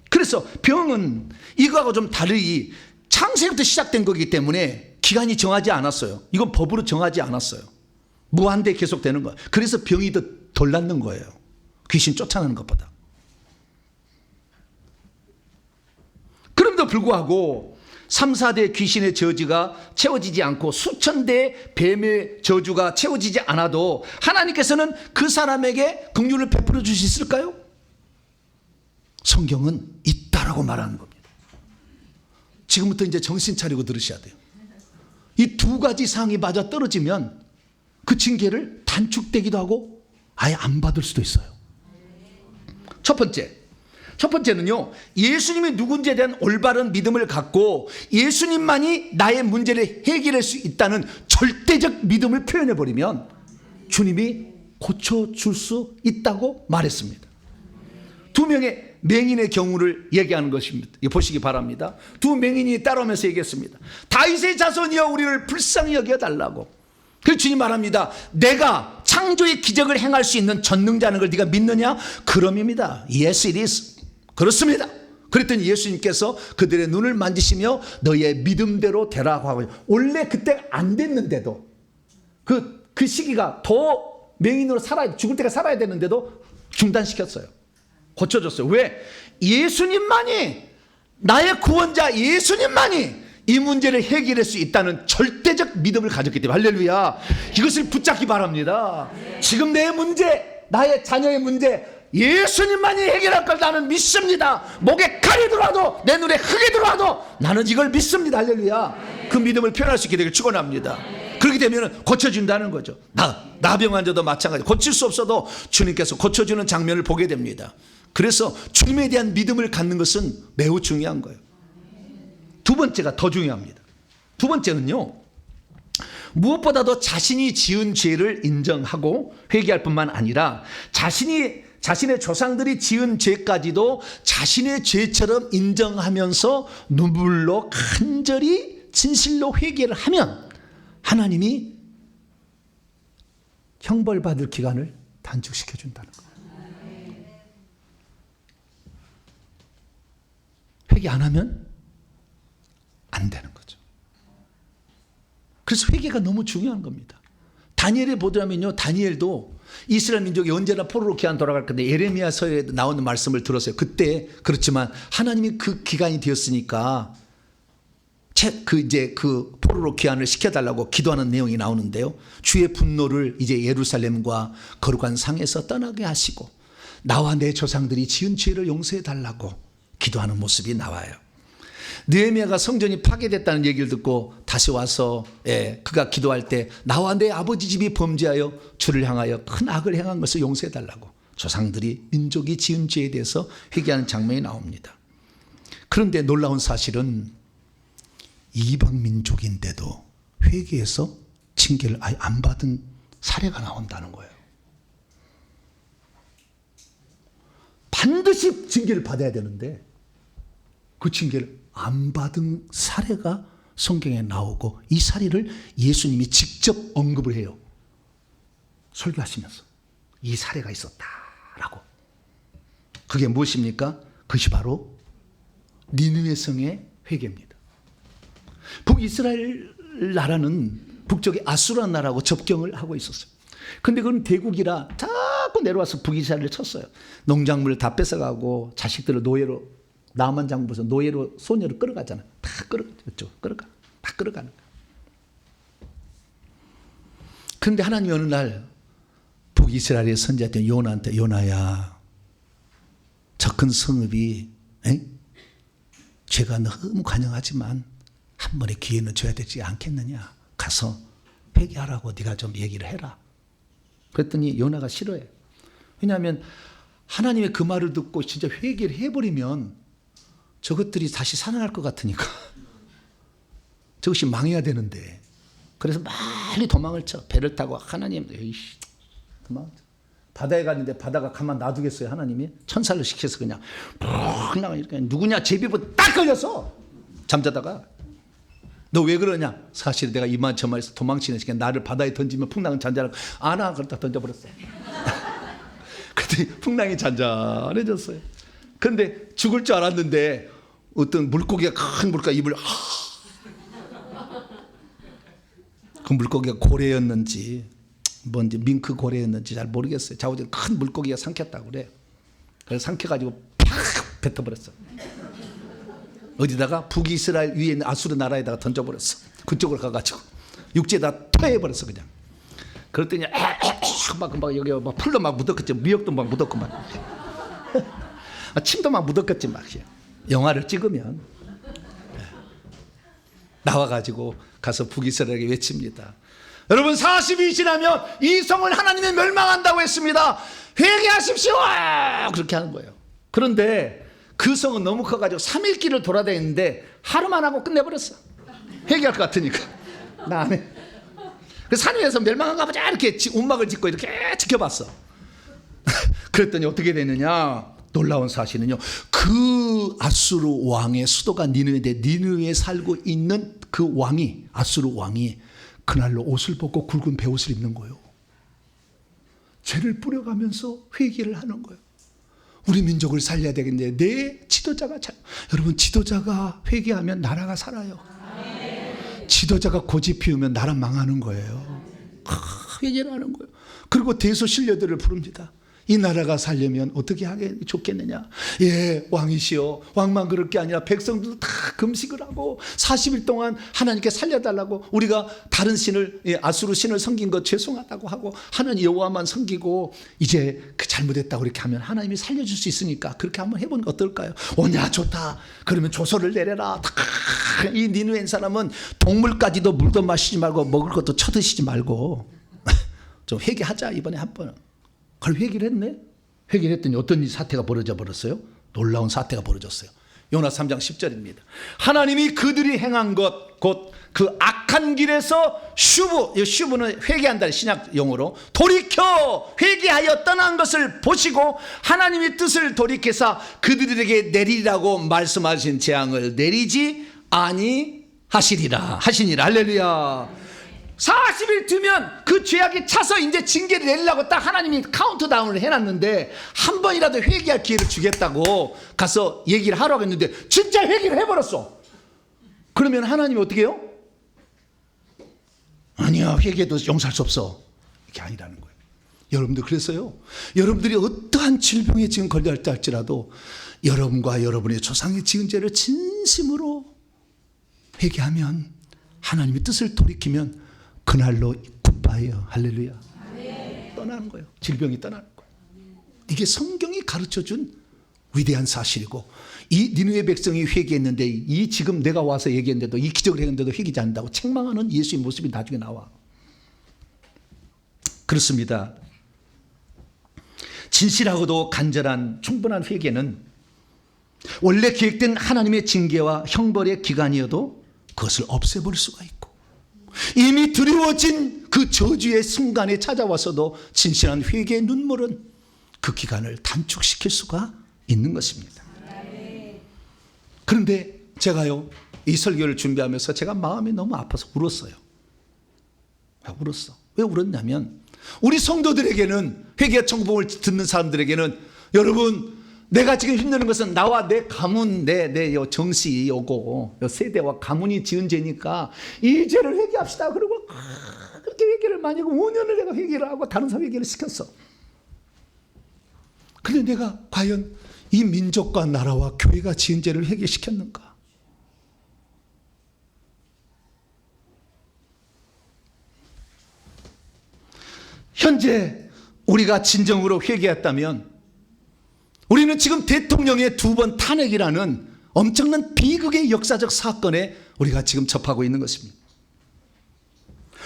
그래서 병은 이거하고 좀 다르게 창세기부터 시작된 거기 때문에 기간이 정하지 않았어요. 이건 법으로 정하지 않았어요. 무한대 계속되는 거예요. 그래서 병이 더 덜 낫는 거예요. 귀신 쫓아내는 것보다. 그럼에도 불구하고 3, 4대 귀신의 저주가 채워지지 않고 수천 대의 뱀의 저주가 채워지지 않아도 하나님께서는 그 사람에게 긍휼을 베풀어 주실 수 있을까요? 성경은 있다라고 말하는 겁니다. 지금부터 이제 정신 차리고 들으셔야 돼요. 이 두 가지 사항이 맞아 떨어지면 그 징계를 단축되기도 하고 아예 안 받을 수도 있어요. 첫 번째는요, 예수님이 누군지에 대한 올바른 믿음을 갖고 예수님만이 나의 문제를 해결할 수 있다는 절대적 믿음을 표현해버리면 주님이 고쳐줄 수 있다고 말했습니다. 2명의 맹인의 경우를 얘기하는 것입니다. 이거 보시기 바랍니다. 2 맹인이 따라오면서 얘기했습니다. 다윗의 자손이여 우리를 불쌍히 여겨달라고. 그래서 주님 말합니다. 내가 창조의 기적을 행할 수 있는 전능자는 걸 네가 믿느냐? 그럼입니다. Yes it is. 그렇습니다. 그랬더니 예수님께서 그들의 눈을 만지시며 너희의 믿음대로 되라고 하고, 원래 그때 안 됐는데도 그 시기가 더 맹인으로 죽을 때가 살아야 되는데도 중단시켰어요. 고쳐줬어요. 왜? 예수님만이, 나의 구원자 예수님만이 이 문제를 해결할 수 있다는 절대적 믿음을 가졌기 때문에, 할렐루야, 이것을 붙잡기 바랍니다. 지금 내 문제, 나의 자녀의 문제 예수님만이 해결할 걸 나는 믿습니다. 목에 칼이 들어와도 내 눈에 흙이 들어와도 나는 이걸 믿습니다. 할렐루야. 그 믿음을 표현할 수 있게 되길 축원합니다. 그렇게 되면 고쳐준다는 거죠. 나병 환자도 마찬가지. 고칠 수 없어도 주님께서 고쳐주는 장면을 보게 됩니다. 그래서 주님에 대한 믿음을 갖는 것은 매우 중요한 거예요. 두 번째가 더 중요합니다. 두 번째는요, 무엇보다도 자신이 지은 죄를 인정하고 회개할 뿐만 아니라 자신의 조상들이 지은 죄까지도 자신의 죄처럼 인정하면서 눈물로 간절히 진실로 회개를 하면 하나님이 형벌받을 기간을 단축시켜 준다는 거예요. 회개 안 하면 안 되는 거죠. 그래서 회개가 너무 중요한 겁니다. 다니엘에 보더라면요, 다니엘도 이스라엘 민족이 언제나 포로로 귀환 돌아갈 건데 예레미야서에 나오는 말씀을 들었어요. 그때 그렇지만 하나님이 그 기간이 되었으니까 그 포로로 귀환을 시켜달라고 기도하는 내용이 나오는데요. 주의 분노를 이제 예루살렘과 거룩한 상에서 떠나게 하시고 나와 내 조상들이 지은 죄를 용서해 달라고 기도하는 모습이 나와요. 느헤미야가 성전이 파괴됐다는 얘기를 듣고 다시 와서 그가 기도할 때 나와 내 아버지 집이 범죄하여 주를 향하여 큰 악을 행한 것을 용서해 달라고 조상들이 민족이 지은 죄에 대해서 회개하는 장면이 나옵니다. 그런데 놀라운 사실은 이방 민족인데도 회개해서 징계를 아예 안 받은 사례가 나온다는 거예요. 반드시 징계를 받아야 되는데 그 징계를 안 받은 사례가 성경에 나오고, 이 사례를 예수님이 직접 언급을 해요. 설교하시면서 이 사례가 있었다라고. 그게 무엇입니까? 그것이 바로 니느웨 성의 회개입니다. 북이스라엘 나라는 북쪽의 아수라 나라하고 접경을 하고 있었어요. 근데 그건 대국이라 자꾸 내려와서 북이스라엘을 쳤어요. 농작물을 다 뺏어가고 자식들을 노예로, 나만 장부에서 노예로 소녀를 끌어가잖아. 다 끌어가. 다 끌어가는 거야. 그런데 하나님이 어느 날 북이스라엘의 선지자였던 요나한테, 요나야, 저 큰 성읍이 죄가 너무 관영하지만 한 번의 기회는 줘야 되지 않겠느냐. 가서 회개하라고 네가 좀 얘기를 해라. 그랬더니 요나가 싫어해. 왜냐하면 하나님의 그 말을 듣고 진짜 회개를 해버리면 저것들이 다시 살아날 것 같으니까. 저것이 망해야 되는데. 그래서 빨리 도망을 쳐. 배를 타고 하나님, 에이씨, 도망. 바다에 갔는데 바다가 가만 놔두겠어요, 하나님이? 천사를 시켜서 그냥 푹 나가 이렇게 누구냐 제비부 딱 걸렸어. 잠자다가. 너 왜 그러냐? 사실 내가 이만저만해서 도망치는 시간 나를 바다에 던지면 풍랑은 잔잔하고 안아 그러다 던져버렸어. 그랬더니 풍랑이 잔잔해졌어요. 그런데 죽을 줄 알았는데 어떤 물고기가 큰 물고기가 입을 그 물고기가 고래였는지 뭔지 밍크 고래였는지 잘 모르겠어요. 자우지간 큰 물고기가 삼켰다고 그래. 그래서 삼켜가지고 팍 뱉어버렸어. 어디다가 북이스라엘 위에 있는 아수르 나라에다가 던져버렸어. 그쪽으로 가가지고 육지에다 토해버렸어 그냥. 그랬더니 막 여기 막 풀도 막 묻었겠지. 미역도 막 묻었고 막 침도 막 묻었겠지 막. 영화를 찍으면 나와가지고 가서 북이스라엘에게 외칩니다. 여러분 40이 지나면 이 성을 하나님이 멸망한다고 했습니다. 회개하십시오. 그렇게 하는 거예요. 그런데 그 성은 너무 커가지고 3일 길을 돌아다녔는데 하루만 하고 끝내버렸어. 회개할 것 같으니까. 나 안 해. 그래서 산 위에서 멸망한가 보자 이렇게 움막을 짓고 이렇게 지켜봤어. 그랬더니 어떻게 되느냐. 놀라운 사실은요. 그 아수르 왕의 수도가 니느웨인데 니느웨에 살고 있는 그 왕이 아수르 왕이 그날로 옷을 벗고 굵은 베옷을 입는 거예요. 죄를 뿌려가면서 회개를 하는 거예요. 우리 민족을 살려야 되겠는데 내 지도자가 여러분 지도자가 회개하면 나라가 살아요. 지도자가 고집 피우면 나라 망하는 거예요. 회개를 하는 거예요. 그리고 대소신료들을 부릅니다. 이 나라가 살려면 어떻게 하게 좋겠느냐. 예, 왕이시여. 왕만 그럴 게 아니라 백성들도 다 금식을 하고 40일 동안 하나님께 살려달라고 우리가 다른 신을 아수르 신을 섬긴 것 죄송하다고 하고 하나님 여호와만 섬기고 이제 그 잘못했다고 그렇게 하면 하나님이 살려줄 수 있으니까 그렇게 한번 해보는 거 어떨까요? 오냐 좋다. 그러면 조서를 내려라. 이 니느웨 사람은 동물까지도 물도 마시지 말고 먹을 것도 쳐드시지 말고 좀 회개하자 이번에 한 번은. 그걸 회개를 했네. 회개를 했더니 어떤 사태가 벌어져 버렸어요? 놀라운 사태가 벌어졌어요. 요나 3장 10절입니다. 하나님이 그들이 행한 것 곧 그 악한 길에서 슈브는 회개한다는 신약 용어로 돌이켜 회개하여 떠난 것을 보시고 하나님의 뜻을 돌이켜서 그들에게 내리라고 말씀하신 재앙을 내리지 아니하시리라 하시니라. 할렐루야. 40일 뒤면 그 죄악이 차서 이제 징계를 내리려고 딱 하나님이 카운트다운을 해놨는데 한 번이라도 회개할 기회를 주겠다고 가서 얘기를 하라고 했는데 진짜 회개를 해버렸어. 그러면 하나님이 어떻게 해요? 아니야 회개도 용서할 수 없어. 이게 아니라는 거예요. 여러분들 그래서요. 여러분들이 어떠한 질병에 지금 걸려있다 할지라도 여러분과 여러분의 조상이 지은 죄를 진심으로 회개하면 하나님의 뜻을 돌이키면 그날로 굿바이요. 할렐루야. 떠나는 거예요. 질병이 떠나는 거예요. 이게 성경이 가르쳐준 위대한 사실이고 이 니느웨 백성이 회개했는데 이 지금 내가 와서 얘기했는데도 이 기적을 했는데도 회개하지 않는다고 책망하는 예수의 모습이 나중에 나와. 그렇습니다. 진실하고도 간절한 충분한 회개는 원래 계획된 하나님의 징계와 형벌의 기간이어도 그것을 없애버릴 수가 있고 이미 드리워진 그 저주의 순간에 찾아와서도 진실한 회개의 눈물은 그 기간을 단축시킬 수가 있는 것입니다. 그런데 제가요 이 설교를 준비하면서 제가 마음이 너무 아파서 울었어요. 울었어. 왜 울었냐면 우리 성도들에게는 회개의 청복을 듣는 사람들에게는 여러분 내가 지금 힘드는 것은 나와 내 가문, 내 정씨 요거 세대와 가문이 지은 죄니까 이 죄를 회개합시다. 그리고 그렇게 회개를 많이 하고 5년을 내가 회개를 하고 다른 사람 회개를 시켰어. 근데 내가 과연 이 민족과 나라와 교회가 지은 죄를 회개시켰는가? 현재 우리가 진정으로 회개했다면 우리는 지금 대통령의 2번 탄핵이라는 엄청난 비극의 역사적 사건에 우리가 지금 접하고 있는 것입니다.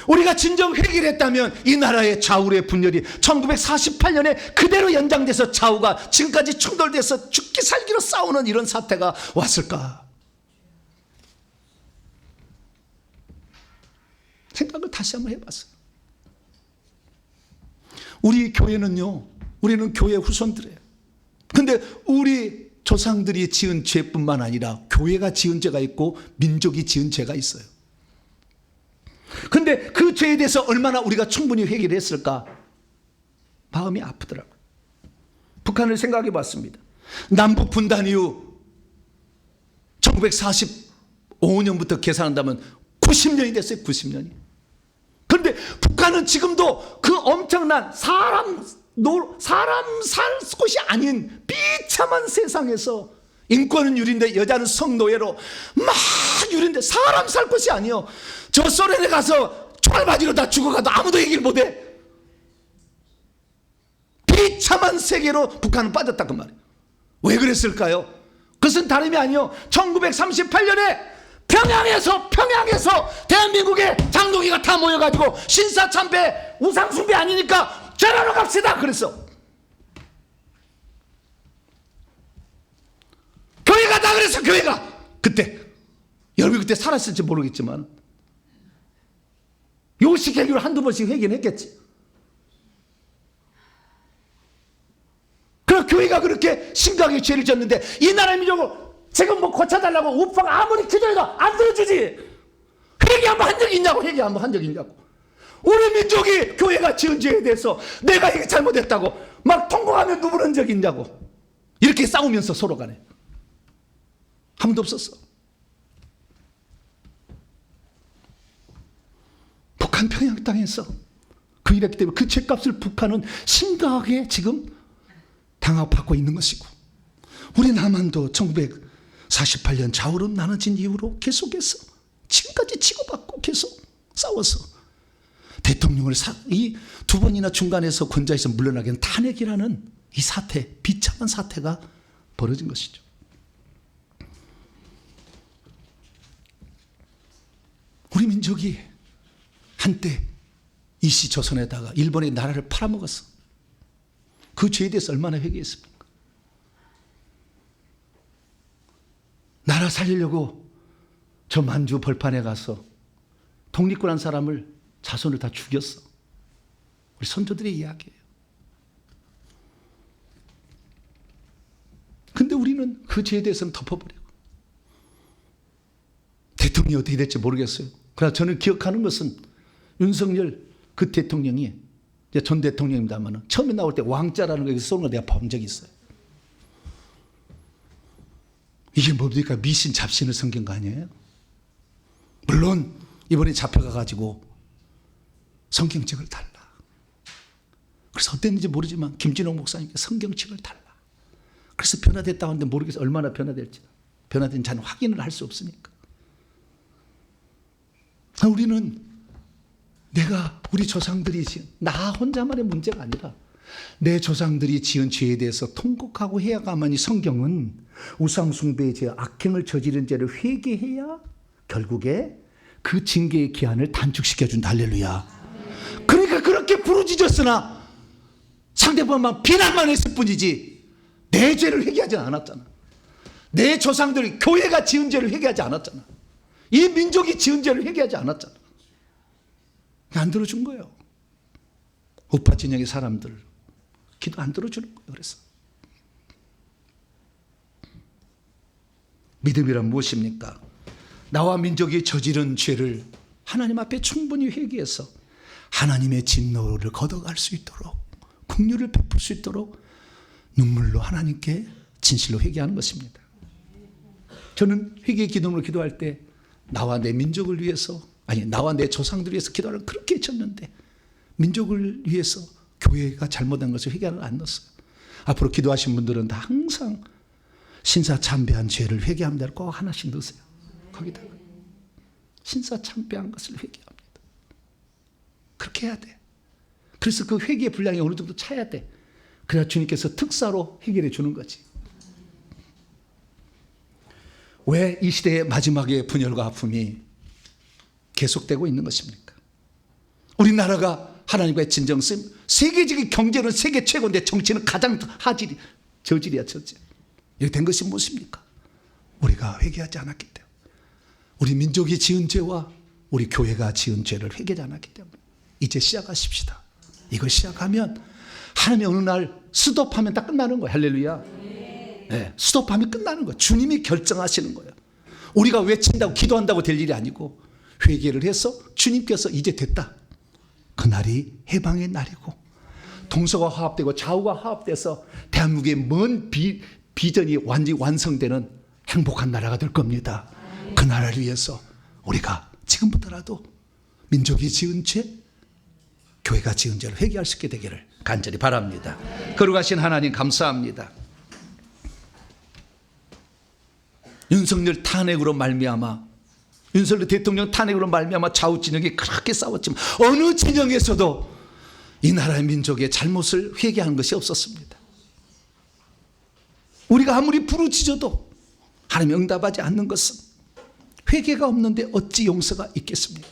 우리가 진정 회개를 했다면 이 나라의 좌우의 분열이 1948년에 그대로 연장돼서 좌우가 지금까지 충돌돼서 죽기 살기로 싸우는 이런 사태가 왔을까? 생각을 다시 한번 해봤어요. 우리 교회는요, 우리는 교회 후손들이에요. 근데 우리 조상들이 지은 죄뿐만 아니라 교회가 지은 죄가 있고 민족이 지은 죄가 있어요. 근데 그 죄에 대해서 얼마나 우리가 충분히 회개를 했을까? 마음이 아프더라고요. 북한을 생각해 봤습니다. 남북 분단 이후 1945년부터 계산한다면 90년이 됐어요. 90년이. 그런데 북한은 지금도 그 엄청난 사람 살 곳이 아닌 비참한 세상에서 인권은 유린데 여자는 성노예로 막 유린데 사람 살 곳이 아니요. 저 소련에 가서 총알 맞으러 다 죽어가도 아무도 얘기를 못해. 비참한 세계로 북한은 빠졌다 그 말이에요. 왜 그랬을까요? 그것은 다름이 아니요. 1938년에 평양에서 대한민국의 장로기가 다 모여가지고 신사참배 우상숭배 아니니까 절하러 갑시다 그랬어. 교회가 다 그랬어. 교회가 그때 여러분이 그때 살았을지 모르겠지만 요식 해결을 한두 번씩 회개는 했겠지. 그럼 교회가 그렇게 심각하게 죄를 졌는데 이 나라 민족을 지금 뭐 고쳐달라고 우파가 아무리 기도해도 안 들어주지. 회개 한번 한 적이 있냐고. 회개 한번 한 적이 있냐고. 우리 민족이 교회가 지은 죄에 대해서 내가 이게 잘못했다고 막 통곡하며 누부른 적이 있냐고. 이렇게 싸우면서 서로 간에 한 번도 없었어. 북한 평양 땅에서 그 일했기 때문에 그 죄값을 북한은 심각하게 지금 당하고 있는 것이고, 우리 남한도 1948년 좌우로 나눠진 이후로 계속해서 지금까지 치고받고 계속 싸워서 대통령을 이 2번이나 중간에서 권좌에서 물러나게 한 탄핵이라는 이 사태, 비참한 사태가 벌어진 것이죠. 우리 민족이 한때 이시조선에다가 일본의 나라를 팔아먹었어. 그 죄에 대해서 얼마나 회개했습니까? 나라 살리려고 저 만주 벌판에 가서 독립군한 사람을 자손을 다 죽였어. 우리 선조들의 이야기예요. 근데 우리는 그 죄에 대해서는 덮어버리고 대통령이 어떻게 될지 모르겠어요. 그러나 저는 기억하는 것은 윤석열 그 대통령이 이제 전 대통령입니다만 처음에 나올 때 왕자라는 거 쏘는 거 내가 본 적이 있어요. 이게 뭡니까? 미신 잡신을 섬긴 거 아니에요? 물론 이번에 잡혀가가지고 성경책을 달라. 그래서 어땠는지 모르지만 김진홍 목사님께 성경책을 달라. 그래서 변화됐다고 하는데 모르겠어요. 얼마나 변화될지. 변화된 자는 확인을 할 수 없으니까. 우리는 우리 조상들이 나 혼자만의 문제가 아니라 내 조상들이 지은 죄에 대해서 통곡하고 해야가만이 성경은 우상숭배의 죄, 악행을 저지른 죄를 회개해야 결국에 그 징계의 기한을 단축시켜준다. 할렐루야. 그러니까 그렇게 부르짖었으나 상대방만 비난만 했을 뿐이지 내 죄를 회개하지 않았잖아. 내 조상들이 교회가 지은 죄를 회개하지 않았잖아. 이 민족이 지은 죄를 회개하지 않았잖아. 안 들어준 거예요. 우파 진영의 사람들 기도 안 들어주는 거예요. 그래서 믿음이란 무엇입니까? 나와 민족이 저지른 죄를 하나님 앞에 충분히 회개해서 하나님의 진노를 걷어갈 수 있도록, 긍휼을 베풀 수 있도록 눈물로 하나님께 진실로 회개하는 것입니다. 저는 회개 기도로 기도할 때 나와 내 민족을 위해서, 나와 내 조상들을 위해서 기도를 그렇게 해쳤는데 민족을 위해서 교회가 잘못한 것을 회개를 안 넣었어요. 앞으로 기도하신 분들은 다 항상 신사참배한 죄를 회개합니다. 꼭 하나씩 넣으세요. 거기다가 신사참배한 것을 회개합니다. 그렇게 해야 돼. 그래서 그 회개의 분량이 어느 정도 차야 돼. 그래야 주님께서 특사로 해결해 주는 거지. 왜 이 시대의 마지막에 분열과 아픔이 계속되고 있는 것입니까? 우리나라가 하나님과의 진정성, 세계적인 경제는 세계 최고인데 정치는 가장 저질이야, 저질. 이렇게 된 것이 무엇입니까? 우리가 회개하지 않았기 때문에. 우리 민족이 지은 죄와 우리 교회가 지은 죄를 회개하지 않았기 때문에. 이제 시작하십시다. 이걸 시작하면 하나님이 어느 날 스톱하면 다 끝나는 거예요. 할렐루야. 네, 스톱하면 끝나는 거예요. 주님이 결정하시는 거예요. 우리가 외친다고 기도한다고 될 일이 아니고 회개를 해서 주님께서 이제 됐다. 그날이 해방의 날이고 동서가 화합되고 좌우가 화합돼서 대한민국의 먼 비전이 완전히 완성되는 행복한 나라가 될 겁니다. 그 나라를 위해서 우리가 지금부터라도 민족이 지은 죄, 교회가 지은 죄를 회개할 수 있게 되기를 간절히 바랍니다. 거룩하신 하나님 감사합니다. 윤석열 탄핵으로 말미암아, 윤석열 대통령 탄핵으로 말미암아 좌우 진영이 그렇게 싸웠지만 어느 진영에서도 이 나라의 민족의 잘못을 회개하는 것이 없었습니다. 우리가 아무리 부르짖어도 하나님이 응답하지 않는 것은 회개가 없는데 어찌 용서가 있겠습니까?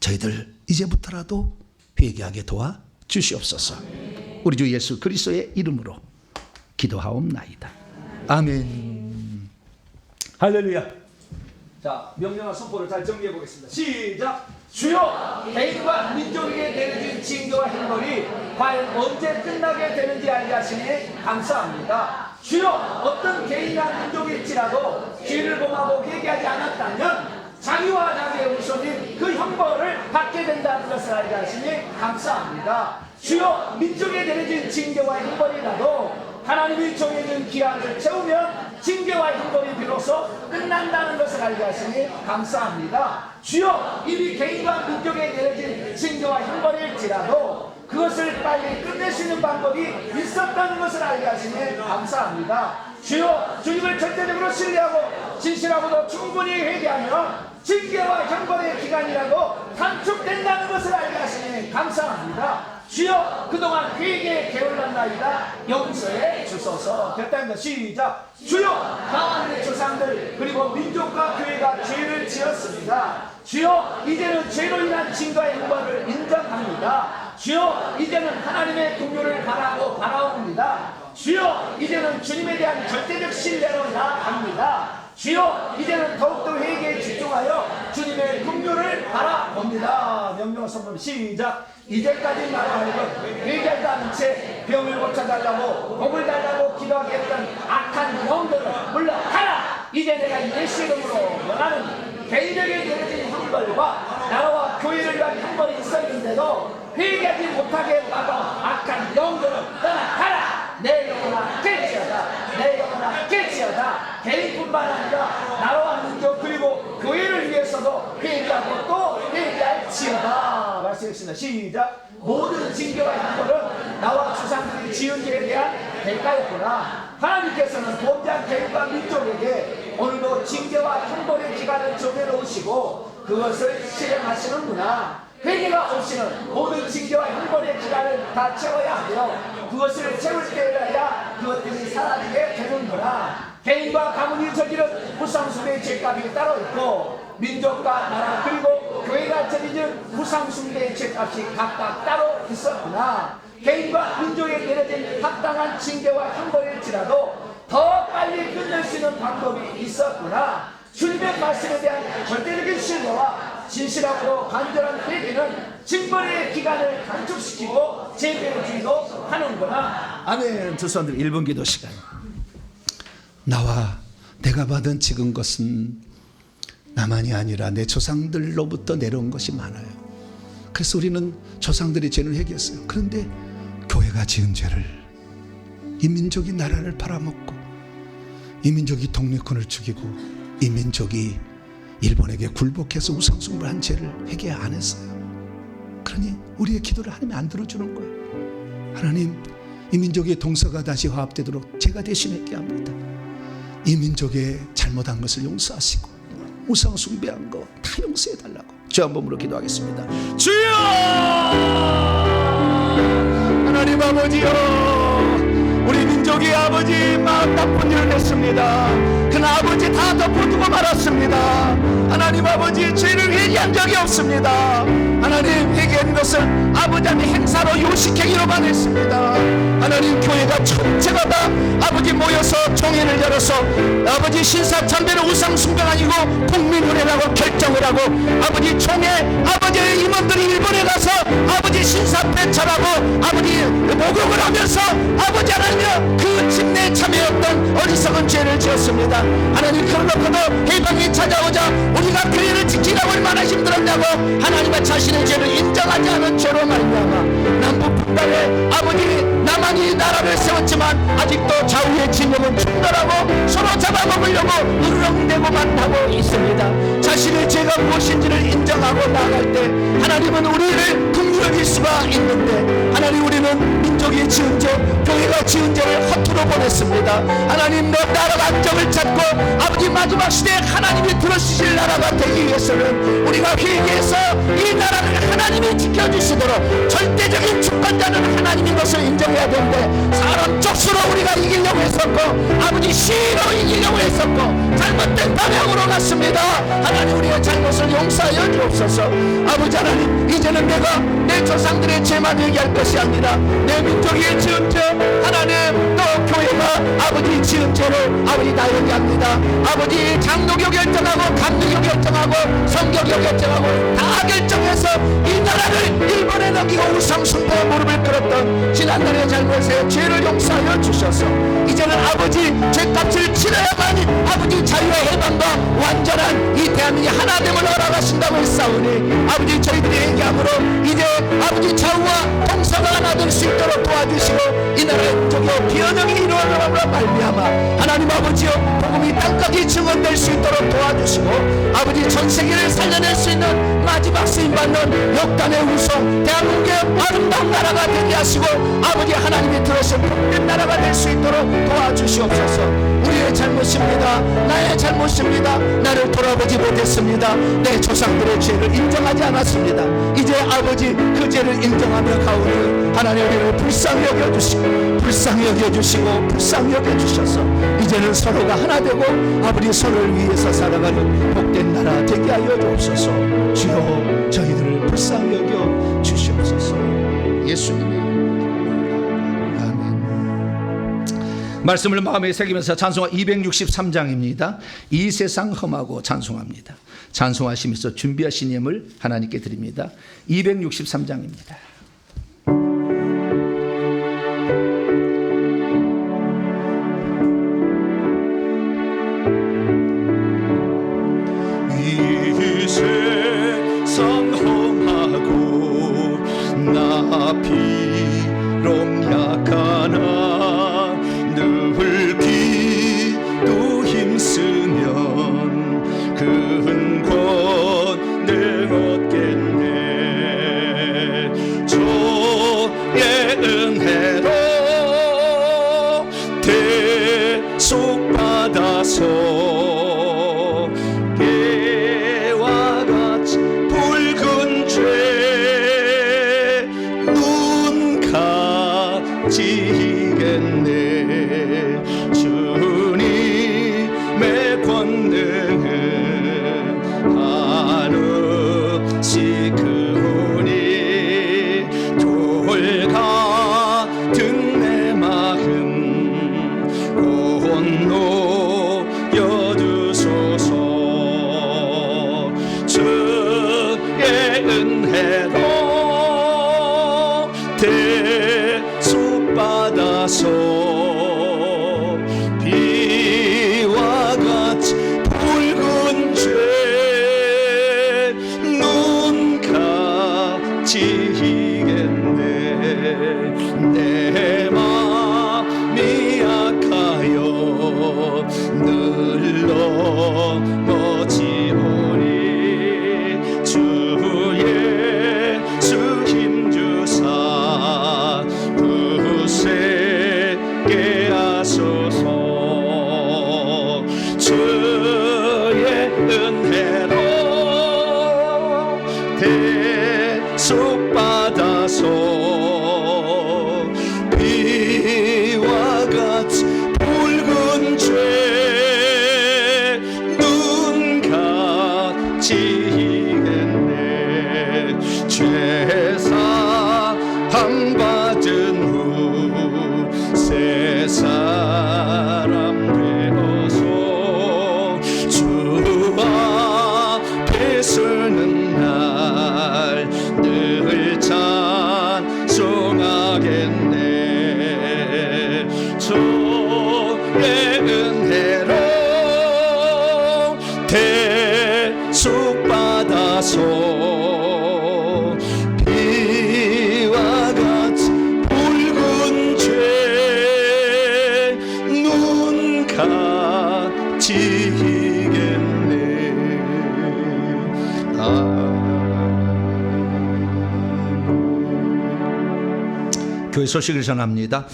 저희들 이제부터라도 회개하게 도와 주시옵소서. 우리 주 예수 그리스도의 이름으로 기도하옵나이다. 아멘. 할렐루야. 자, 명령과 선포를 잘 정리해 보겠습니다. 시작. 주여, 개인과 민족에게 내려진 징계와 형벌이 과연 언제 끝나게 되는지 알게 하시니 감사합니다. 주여, 어떤 개인이나 민족일지라도 죄를 범하고 회개하지 않았다면 자기와 자기의 후손이 그 형벌을 받게 된다는 것을 알게 하시니 감사합니다. 주여, 민족에 내려진 징계와 형벌이라도 하나님이 정해진 기한을 채우면 징계와 형벌이 비로소 끝난다는 것을 알게 하시니 감사합니다. 주여, 이미 개인과 민족에 내려진 징계와 형벌일지라도 그것을 빨리 끝낼 수 있는 방법이 있었다는 것을 알게 하시니 감사합니다. 주여, 주님을 절대적으로 신뢰하고 진실하고도 충분히 회개하며 징계와 형벌의 기간이라도 단축된다는 것을 알게 하시니 감사합니다. 주여, 그동안 회개에 게을렀나이다. 용서해 주소서. 됐다는 것. 시작. 주여, 나와 조상들 그리고 민족과 교회가 죄를 지었습니다. 주여, 이제는 죄로 인한 징계와 형벌을 인정합니다. 주여, 이제는 하나님의 긍휼을 바라고 바라옵니다. 주여, 이제는 주님에 대한 절대적 신뢰로 나아갑니다. 주여, 이제는 더욱더 회개에 집중하여 주님의 긍휼을 바라봅니다. 명령 선포 시작. 이제까지 말하는 회개하지 않은 채 병을 고쳐달라고 복을 달라고 기도하겠던 악한 영들을 물러가라. 이제 내가 예수 이름으로 원하는 개인에게 내려진 형벌과 나라와 교회를 위한 형벌이 있었는데도 회개하지 못하게 막아 악한 영들을 떠나가라. 내 영혼아 깨지어다. 내 영혼아 깨지어다. 개인뿐만 아니라 나라와 민족 그리고 교회를 위해서도 회개하고 또 회개할지어다. 말씀했습니다. 시작. 모든 징계와 형벌은 나와 조상들이 지은 죄에 대한 대가였구나. 하나님께서는 범죄한 개인과 민족에게 오늘도 징계와 형벌의 기간을 정해놓으시고 그것을 실행하시는구나. 회개가 없이는 모든 징계와 형벌의 기간을 다 채워야 하며 그것을 채울 때에야 그것들이 사라지게 되는구나. 개인과 가문이 저지른 불상숭배의 죄값이 따로 있고 민족과 나라 그리고 교회가 저지른 불상숭배의 죄값이 각각 따로 있었구나. 개인과 민족에 내려진 합당한 징계와 형벌일지라도 더 빨리 끝낼 수 있는 방법이 있었구나. 주님의 말씀에 대한 절대적인 신뢰와 진실하고 간절한 회개는 징벌의 기간을 단축시키고 재배를 주기도 하는구나. 아멘. 두 손들 1분 기도 시간. 나와 내가 받은 지은 것은 나만이 아니라 내 조상들로부터 내려온 것이 많아요. 그래서 우리는 조상들의 죄를 회개했어요. 그런데 교회가 지은 죄를 이 민족이 나라를 팔아먹고 이 민족이 독립군을 죽이고 이 민족이 일본에게 굴복해서 우상숭배를 한 죄를 회개 안 했어요. 그러니 우리의 기도를 하나님이 안 들어주는 거예요. 하나님, 이 민족의 동서가 다시 화합되도록 제가 대신 회개합니다. 이 민족의 잘못한 것을 용서하시고 우상숭배한 거 다 용서해달라고 주 한 번으로 기도하겠습니다. 주여, 하나님 아버지여, 민족이 아버지 마음 나쁜 일을 했습니다. 그러나 아버지 다 덮어두고 말았습니다. 하나님 아버지 죄를 회개한 적이 없습니다. 하나님 회개한 것을 아버지 앞에 행사로 요식행위로만 했습니다. 하나님 교회가 전체가 다 아버지 모여서 총회를 열어서 아버지 신사참배는 우상숭배 아니고 국민훈련하고 결정을 하고 아버지 총회 아버지의 임원들이 일본에 가서 아버지 신사패철하고 아버지 목욕을 하면서 아버지 하나님 그 집내에 참여했던 어리석은 죄를 지었습니다. 하나님 그러놓고도 해방이 찾아오자 우리가 교회를 지키라고 얼마나 힘들었냐고 하나님의 자신의 죄를 인정하지 않은 죄로 말미암아 남북 분단에 아버지 남한이 나라를 세웠지만 아직도 좌우의 진영은 충돌하고 서로 잡아먹으려고 으르렁대고만 하고 있습니다. 자신의 죄가 무엇인지를 인정하고 나아갈 때 하나님은 우리를 긍휼히 수가 있는데 하나님 우리는 민족이 지은 죄 교회가 지은 죄를 허투루 보냈습니다. 하나님 너 나라가 안정을 찾고 아버지 마지막 시대에 하나님이 들어주실 나라가 되기 위해서는 우리가 회개해서 이 나라를 하나님이 지켜주시도록 절대적인 주권자는 하나님인 것을 인정해야 되는데 사람 쪽수로 우리가 이기려고 했었고 아버지 시로 이기려고 했었고 잘못된 방향으로 갔습니다. 하나님 우리의 잘못을 용서하여 주옵소서. 아버지 하나님 이제는 내가 내 조상들의 죄만 얘기할 것이 아니라 내 민족이 지은 죄 하나님 또 교회가 아버지 지은 죄를 아버지 다 얘기합니다. 아버지 장로교 결정하고 감리교 결정하고 성교교 결정하고 다 결정해서 이 나라를 일본에 넘기고 우상숭배에 무릎을 꿇었던 지난날의 잘못에 죄를 용서하여 주셔서 이제는 아버지 죄값을 치러야만 아버지 자유와 해방과 완전한 이 대한민국이 하나됨을 허락하신다고 했사오니 아버지 저희들이 얘기함으로 이제 아버지 좌우와 동서가 하나 될 수 있도록 도와주시고 이 나라의 민족의 비언형이 이루어져라 말미암아 하나님 아버지여 복음이 땅까지 증언될 수 있도록 도와주시고 아버지 전 세계를 살려낼 수 있는 마지막 쓰임받는 역단의 우성 대한민국의 아름다운 나라가 되게 하시고 아버지 하나님이 들으신 복된 나라가 될 수 있도록 도와주시옵소서. 우리의 잘못입니다. 나의 잘못입니다. 나를 돌아보지 못했습니다. 내 조상들의 죄를 인정하지 않았습니다. 이제 아버지 그 죄를 인정하며 가오니 하나님 우리를 불쌍히 여겨주시고 불쌍히 여겨주시고 불쌍히 여겨주셔서 이제는 서로가 하나 되고 아버지 서로를 위해서 살아가는 복된 나라 되게 하여 주옵소서. 주여 저희들을 불쌍히 여겨 주시옵소서. 예수님의 말씀을 마음에 새기면서 찬송가 263장입니다. 이 세상 험하고 찬송합니다. 찬송하시면서 준비하신 예물 하나님께 드립니다. 263장입니다. 이 세상 험하고 나 비록 약하나 늘 기도 힘쓰면 큰 권능 얻겠네. 주의 은혜로 대속받아서 개와 같이 붉은 죄 눈 가지겠네. 주님의 권능은 한없이 크오니 돌 같은 내 마음 온노여 주소서. 주의 은혜로 대속받아서 비와 같이 붉은 죄 눈 가지겠네. 내 맘이 약하여 늘 넘어지오니 주 예수 힘주사 굳세게 하소서. 주의 은혜로 대속받아서 비와 같이 지겠네. 죄사함 받은 후 새 사람 되어서 주 앞에 서는 날 늘 찬송하겠네. 주의 은혜로 대속받아서 비와 같이 붉은 죄 눈 감지겠네. 교회 소식을 전합니다.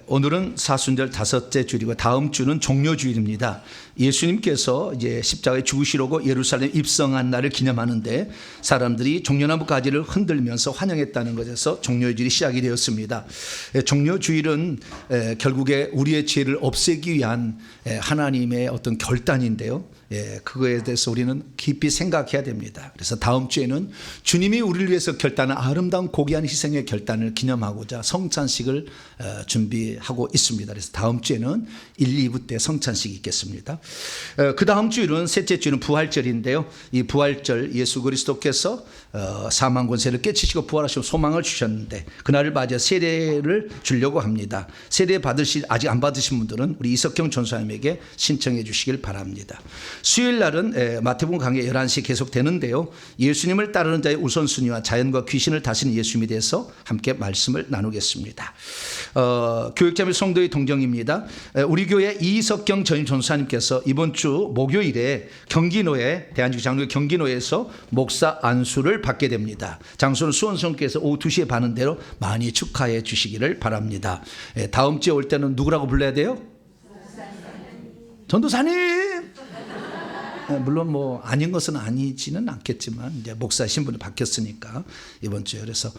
오늘은 사순절 다섯째 주일이고 다음 주는 종료주일입니다. 예수님께서 이제 십자가에 죽으시려고 예루살렘 입성한 날을 기념하는데 사람들이 종려나무 가지를 흔들면서 환영했다는 것에서 종료주일이 시작이 되었습니다. 종료주일은 결국에 우리의 죄를 없애기 위한 하나님의 어떤 결단인데요. 그거에 대해서 우리는 깊이 생각해야 됩니다. 그래서 다음 주에는 주님이 우리를 위해서 결단한 아름다운 고귀한 희생의 결단을 기념하고자 성찬식을 준비하고 있습니다. 그래서 다음 주에는 1, 2부 때 성찬식이 있겠습니다. 그 다음 주일은 셋째 주일은 부활절인데요. 이 부활절 예수 그리스도께서 사망 권세를 깨치시고 부활하시고 소망을 주셨는데 그날을 맞아 세례를 주려고 합니다. 세례 아직 안 받으신 분들은 우리 이석경 전사님에게 신청해 주시길 바랍니다. 수요일 날은 마태복음 강의 11시 계속 되는데요. 예수님을 따르는 자의 우선순위와 자연과 귀신을 다스리는 예수님에 대해서 함께 말씀을 나누겠습니다. 교육자 및 성도의 동정입니다. 우리 교회 이석경 전임 전사님께서 이번 주 목요일에 경기노회 대한민국 장로교 경기노회에서 목사 안수를 받게 됩니다. 장소는 수원성교에서 오후 2시에 받는 대로 많이 축하해 주시기를 바랍니다. 다음 주에 올 때는 누구라고 불러야 돼요? 전도사님. 물론 뭐 아닌 것은 아니지는 않겠지만 이제 목사 신분이 바뀌었으니까 이번 주에 그래서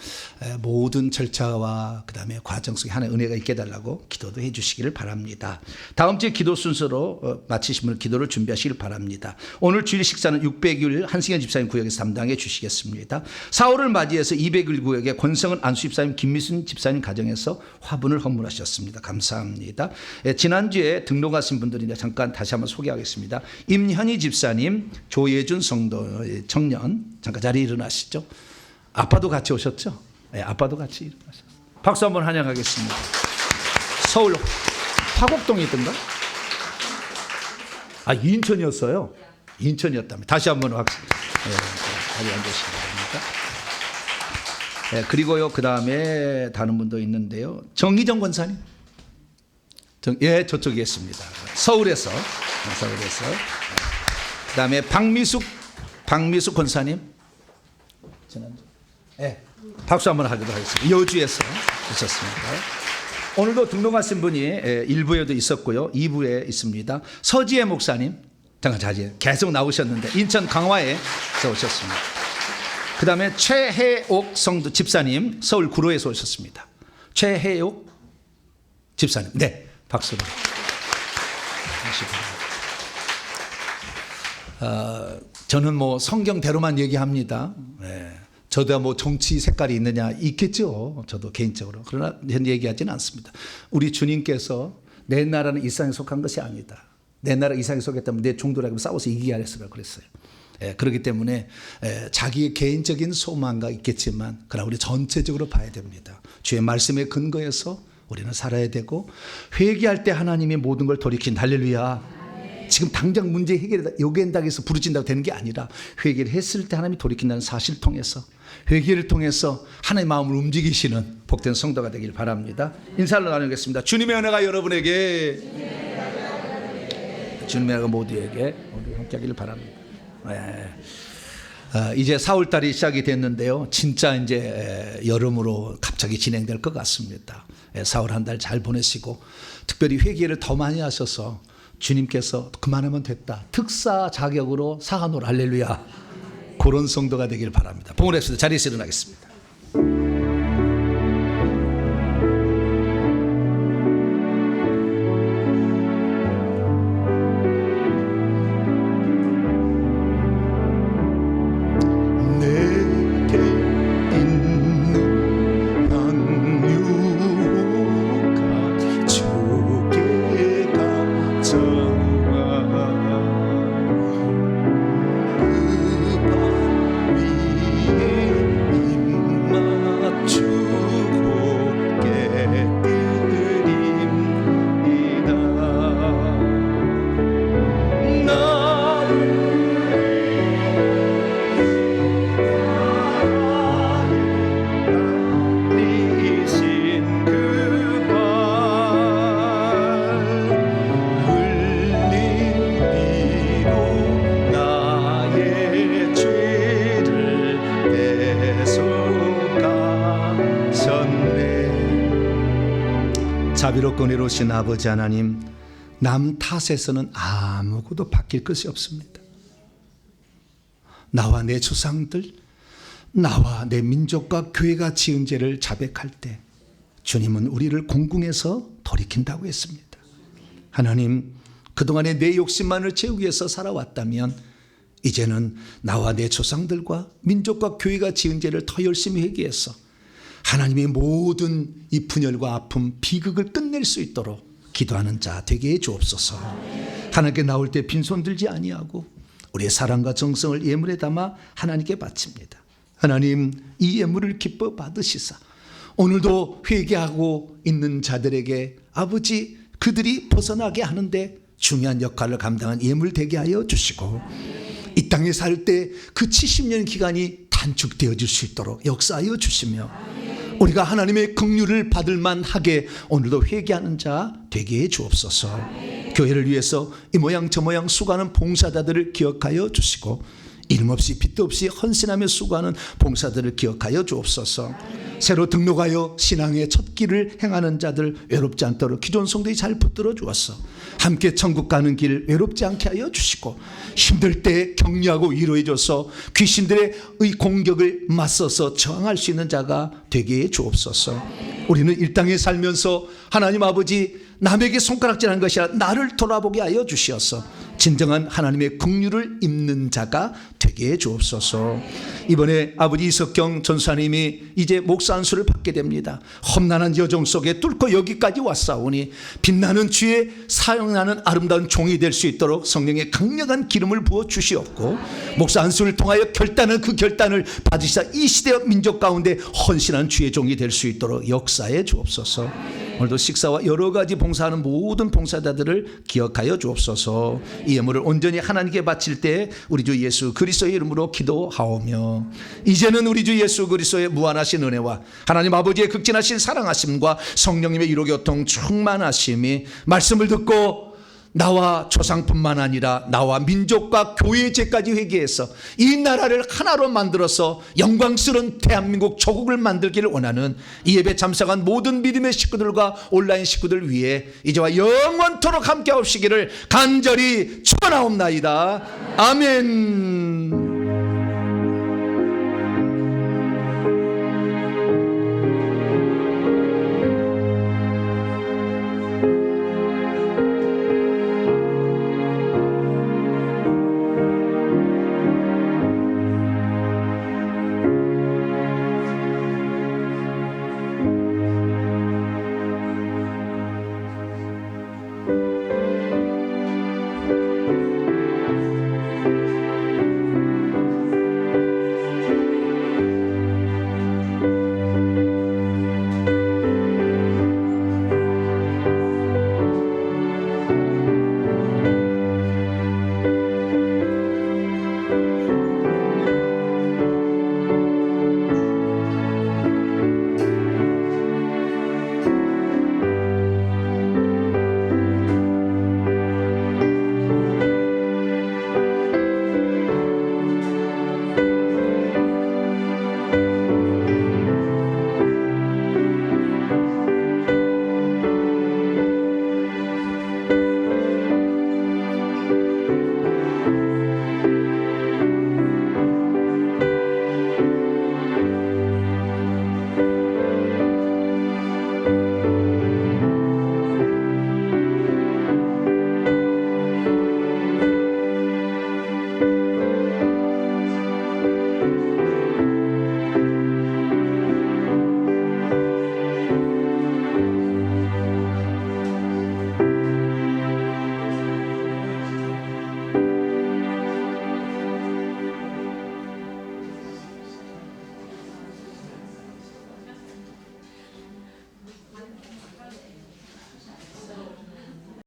모든 절차와 그다음에 과정 속에 하나의 은혜가 있게 해달라고 기도도 해주시기를 바랍니다. 다음 주에 기도 순서로 마치신 분 기도를 준비하시길 바랍니다. 오늘 주일 식사는 600일 한승현 집사님 구역에서 담당해 주시겠습니다. 4월을 맞이해서 200일 구역에 권성은 안수 집사님 김미순 집사님 가정에서 화분을 헌물하셨습니다. 감사합니다. 지난주에 등록하신 분들인데 잠깐 다시 한번 소개하겠습니다. 임현희 집사님, 조예준 성도 청년 잠깐 자리에 일어나시죠. 아빠도 같이 오셨죠? 네, 아빠도 같이 일어나셨어요. 박수 한번 환영하겠습니다. 서울 화곡동에 있던가? 인천이었어요. 인천이었다면 다시 한번 박수. 네, 자리에 앉으시기 바랍니다. 네, 그리고요 그 다음에 다른 분도 있는데요. 정희정 권사님. 예, 저쪽에 있습니다. 서울에서. 그 다음에 박미숙 권사님. 네, 박수 한번 하기로 하겠습니다. 여주에서 오셨습니다. 오늘도 등록하신 분이 1부에도 있었고요. 2부에 있습니다. 서지혜 목사님. 잠깐 자리에 계속 나오셨는데 인천 강화에서 오셨습니다. 그 다음에 최혜옥 성도 집사님 서울 구로에서 오셨습니다. 최혜옥 집사님. 네, 박수로. 저는 뭐 성경대로만 얘기합니다. 네. 저도 뭐 정치 색깔이 있느냐 있겠죠. 저도 개인적으로. 그러나 얘기하지는 않습니다. 우리 주님께서 내 나라는 이 세상에 속한 것이 아니다. 내 나라 이 세상에 속했다면 내 종들하고 싸워서 이기게 하랬으라고 그랬어요. 그렇기 때문에 자기의 개인적인 소망가 있겠지만 그러나 우리 전체적으로 봐야 됩니다. 주의 말씀에 근거해서 우리는 살아야 되고 회개할 때 하나님이 모든 걸 돌이킨 할렐루야. 지금 당장 문제 해결에다 요구한다고 해서 부르진다고 되는 게 아니라 회개를 했을 때 하나님이 돌이킨다는 사실을 통해서 회개를 통해서 하나님의 마음을 움직이시는 복된 성도가 되길 바랍니다. 인사를 나누겠습니다. 주님의 은혜가 여러분에게 주님의 은혜가 모두에게 함께하기를 바랍니다. 이제 4월달이 시작이 됐는데요. 진짜 이제 여름으로 갑자기 진행될 것 같습니다. 4월 한 달 잘 보내시고 특별히 회개를 더 많이 하셔서 주님께서 그만하면 됐다. 특사 자격으로 사하노라 할렐루야. 그런 성도가 되길 바랍니다. 봉헌했습니다. 자리에서 일어나겠습니다. 자비롭고 은혜로우신 아버지 하나님, 남 탓에서는 아무것도 바뀔 것이 없습니다. 나와 내 조상들, 나와 내 민족과 교회가 지은 죄를 자백할 때 주님은 우리를 공궁에서 돌이킨다고 했습니다. 하나님, 그동안에 내 욕심만을 채우기 위해서 살아왔다면 이제는 나와 내 조상들과 민족과 교회가 지은 죄를 더 열심히 회개해서 하나님의 모든 이 분열과 아픔, 비극을 끝낼 수 있도록 기도하는 자 되게 해 주옵소서. 하나님께 나올 때 빈손 들지 아니하고 우리의 사랑과 정성을 예물에 담아 하나님께 바칩니다. 하나님, 이 예물을 기뻐 받으시사 오늘도 회개하고 있는 자들에게 아버지, 그들이 벗어나게 하는데 중요한 역할을 감당한 예물 되게 하여 주시고 이 땅에 살 때 그 70년 기간이 단축되어질 수 있도록 역사하여 주시며 우리가 하나님의 긍휼을 받을 만하게 오늘도 회개하는 자 되게 해 주옵소서. 교회를 위해서 이 모양 저 모양 수고하는 봉사자들을 기억하여 주시고 이름 없이 빚도 없이 헌신하며 수고하는 봉사들을 기억하여 주옵소서. 새로 등록하여 신앙의 첫 길을 행하는 자들 외롭지 않도록 기존 성도들이 잘 붙들어 주었어. 함께 천국 가는 길 외롭지 않게 하여 주시고 힘들 때 격려하고 위로해 줘서 귀신들의 공격을 맞서서 저항할 수 있는 자가 되게 해 주옵소서. 우리는 이 땅에 살면서 하나님 아버지, 남에게 손가락질하는 것이 아니라 나를 돌아보게 하여 주시어서 진정한 하나님의 긍휼을 입는 자가 되게 해 주옵소서. 이번에 아버지 이석경 전사님이 이제 목사 안수를 받게 됩니다. 험난한 여정 속에 뚫고 여기까지 왔사오니 빛나는 주의 사용하는 아름다운 종이 될 수 있도록 성령의 강력한 기름을 부어 주시옵고 목사 안수를 통하여 결단은 그 결단을 받으시다 이 시대와 민족 가운데 헌신한 주의 종이 될 수 있도록 역사해 주옵소서. 오늘도 식사와 여러 가지 봉사하는 모든 봉사자들을 기억하여 주옵소서. 이 예물을 온전히 하나님께 바칠 때 우리 주 예수 그리스도의 이름으로 기도하오며 이제는 우리 주 예수 그리스도의 무한하신 은혜와 하나님 아버지의 극진하신 사랑하심과 성령님의 위로교통 충만하심이 말씀을 듣고 나와 조상뿐만 아니라 나와 민족과 교회의 죄까지 회개해서 이 나라를 하나로 만들어서 영광스러운 대한민국 조국을 만들기를 원하는 이 예배 참석한 모든 믿음의 식구들과 온라인 식구들 위해 이제와 영원토록 함께 하시기를 간절히 축원하옵나이다. 아멘.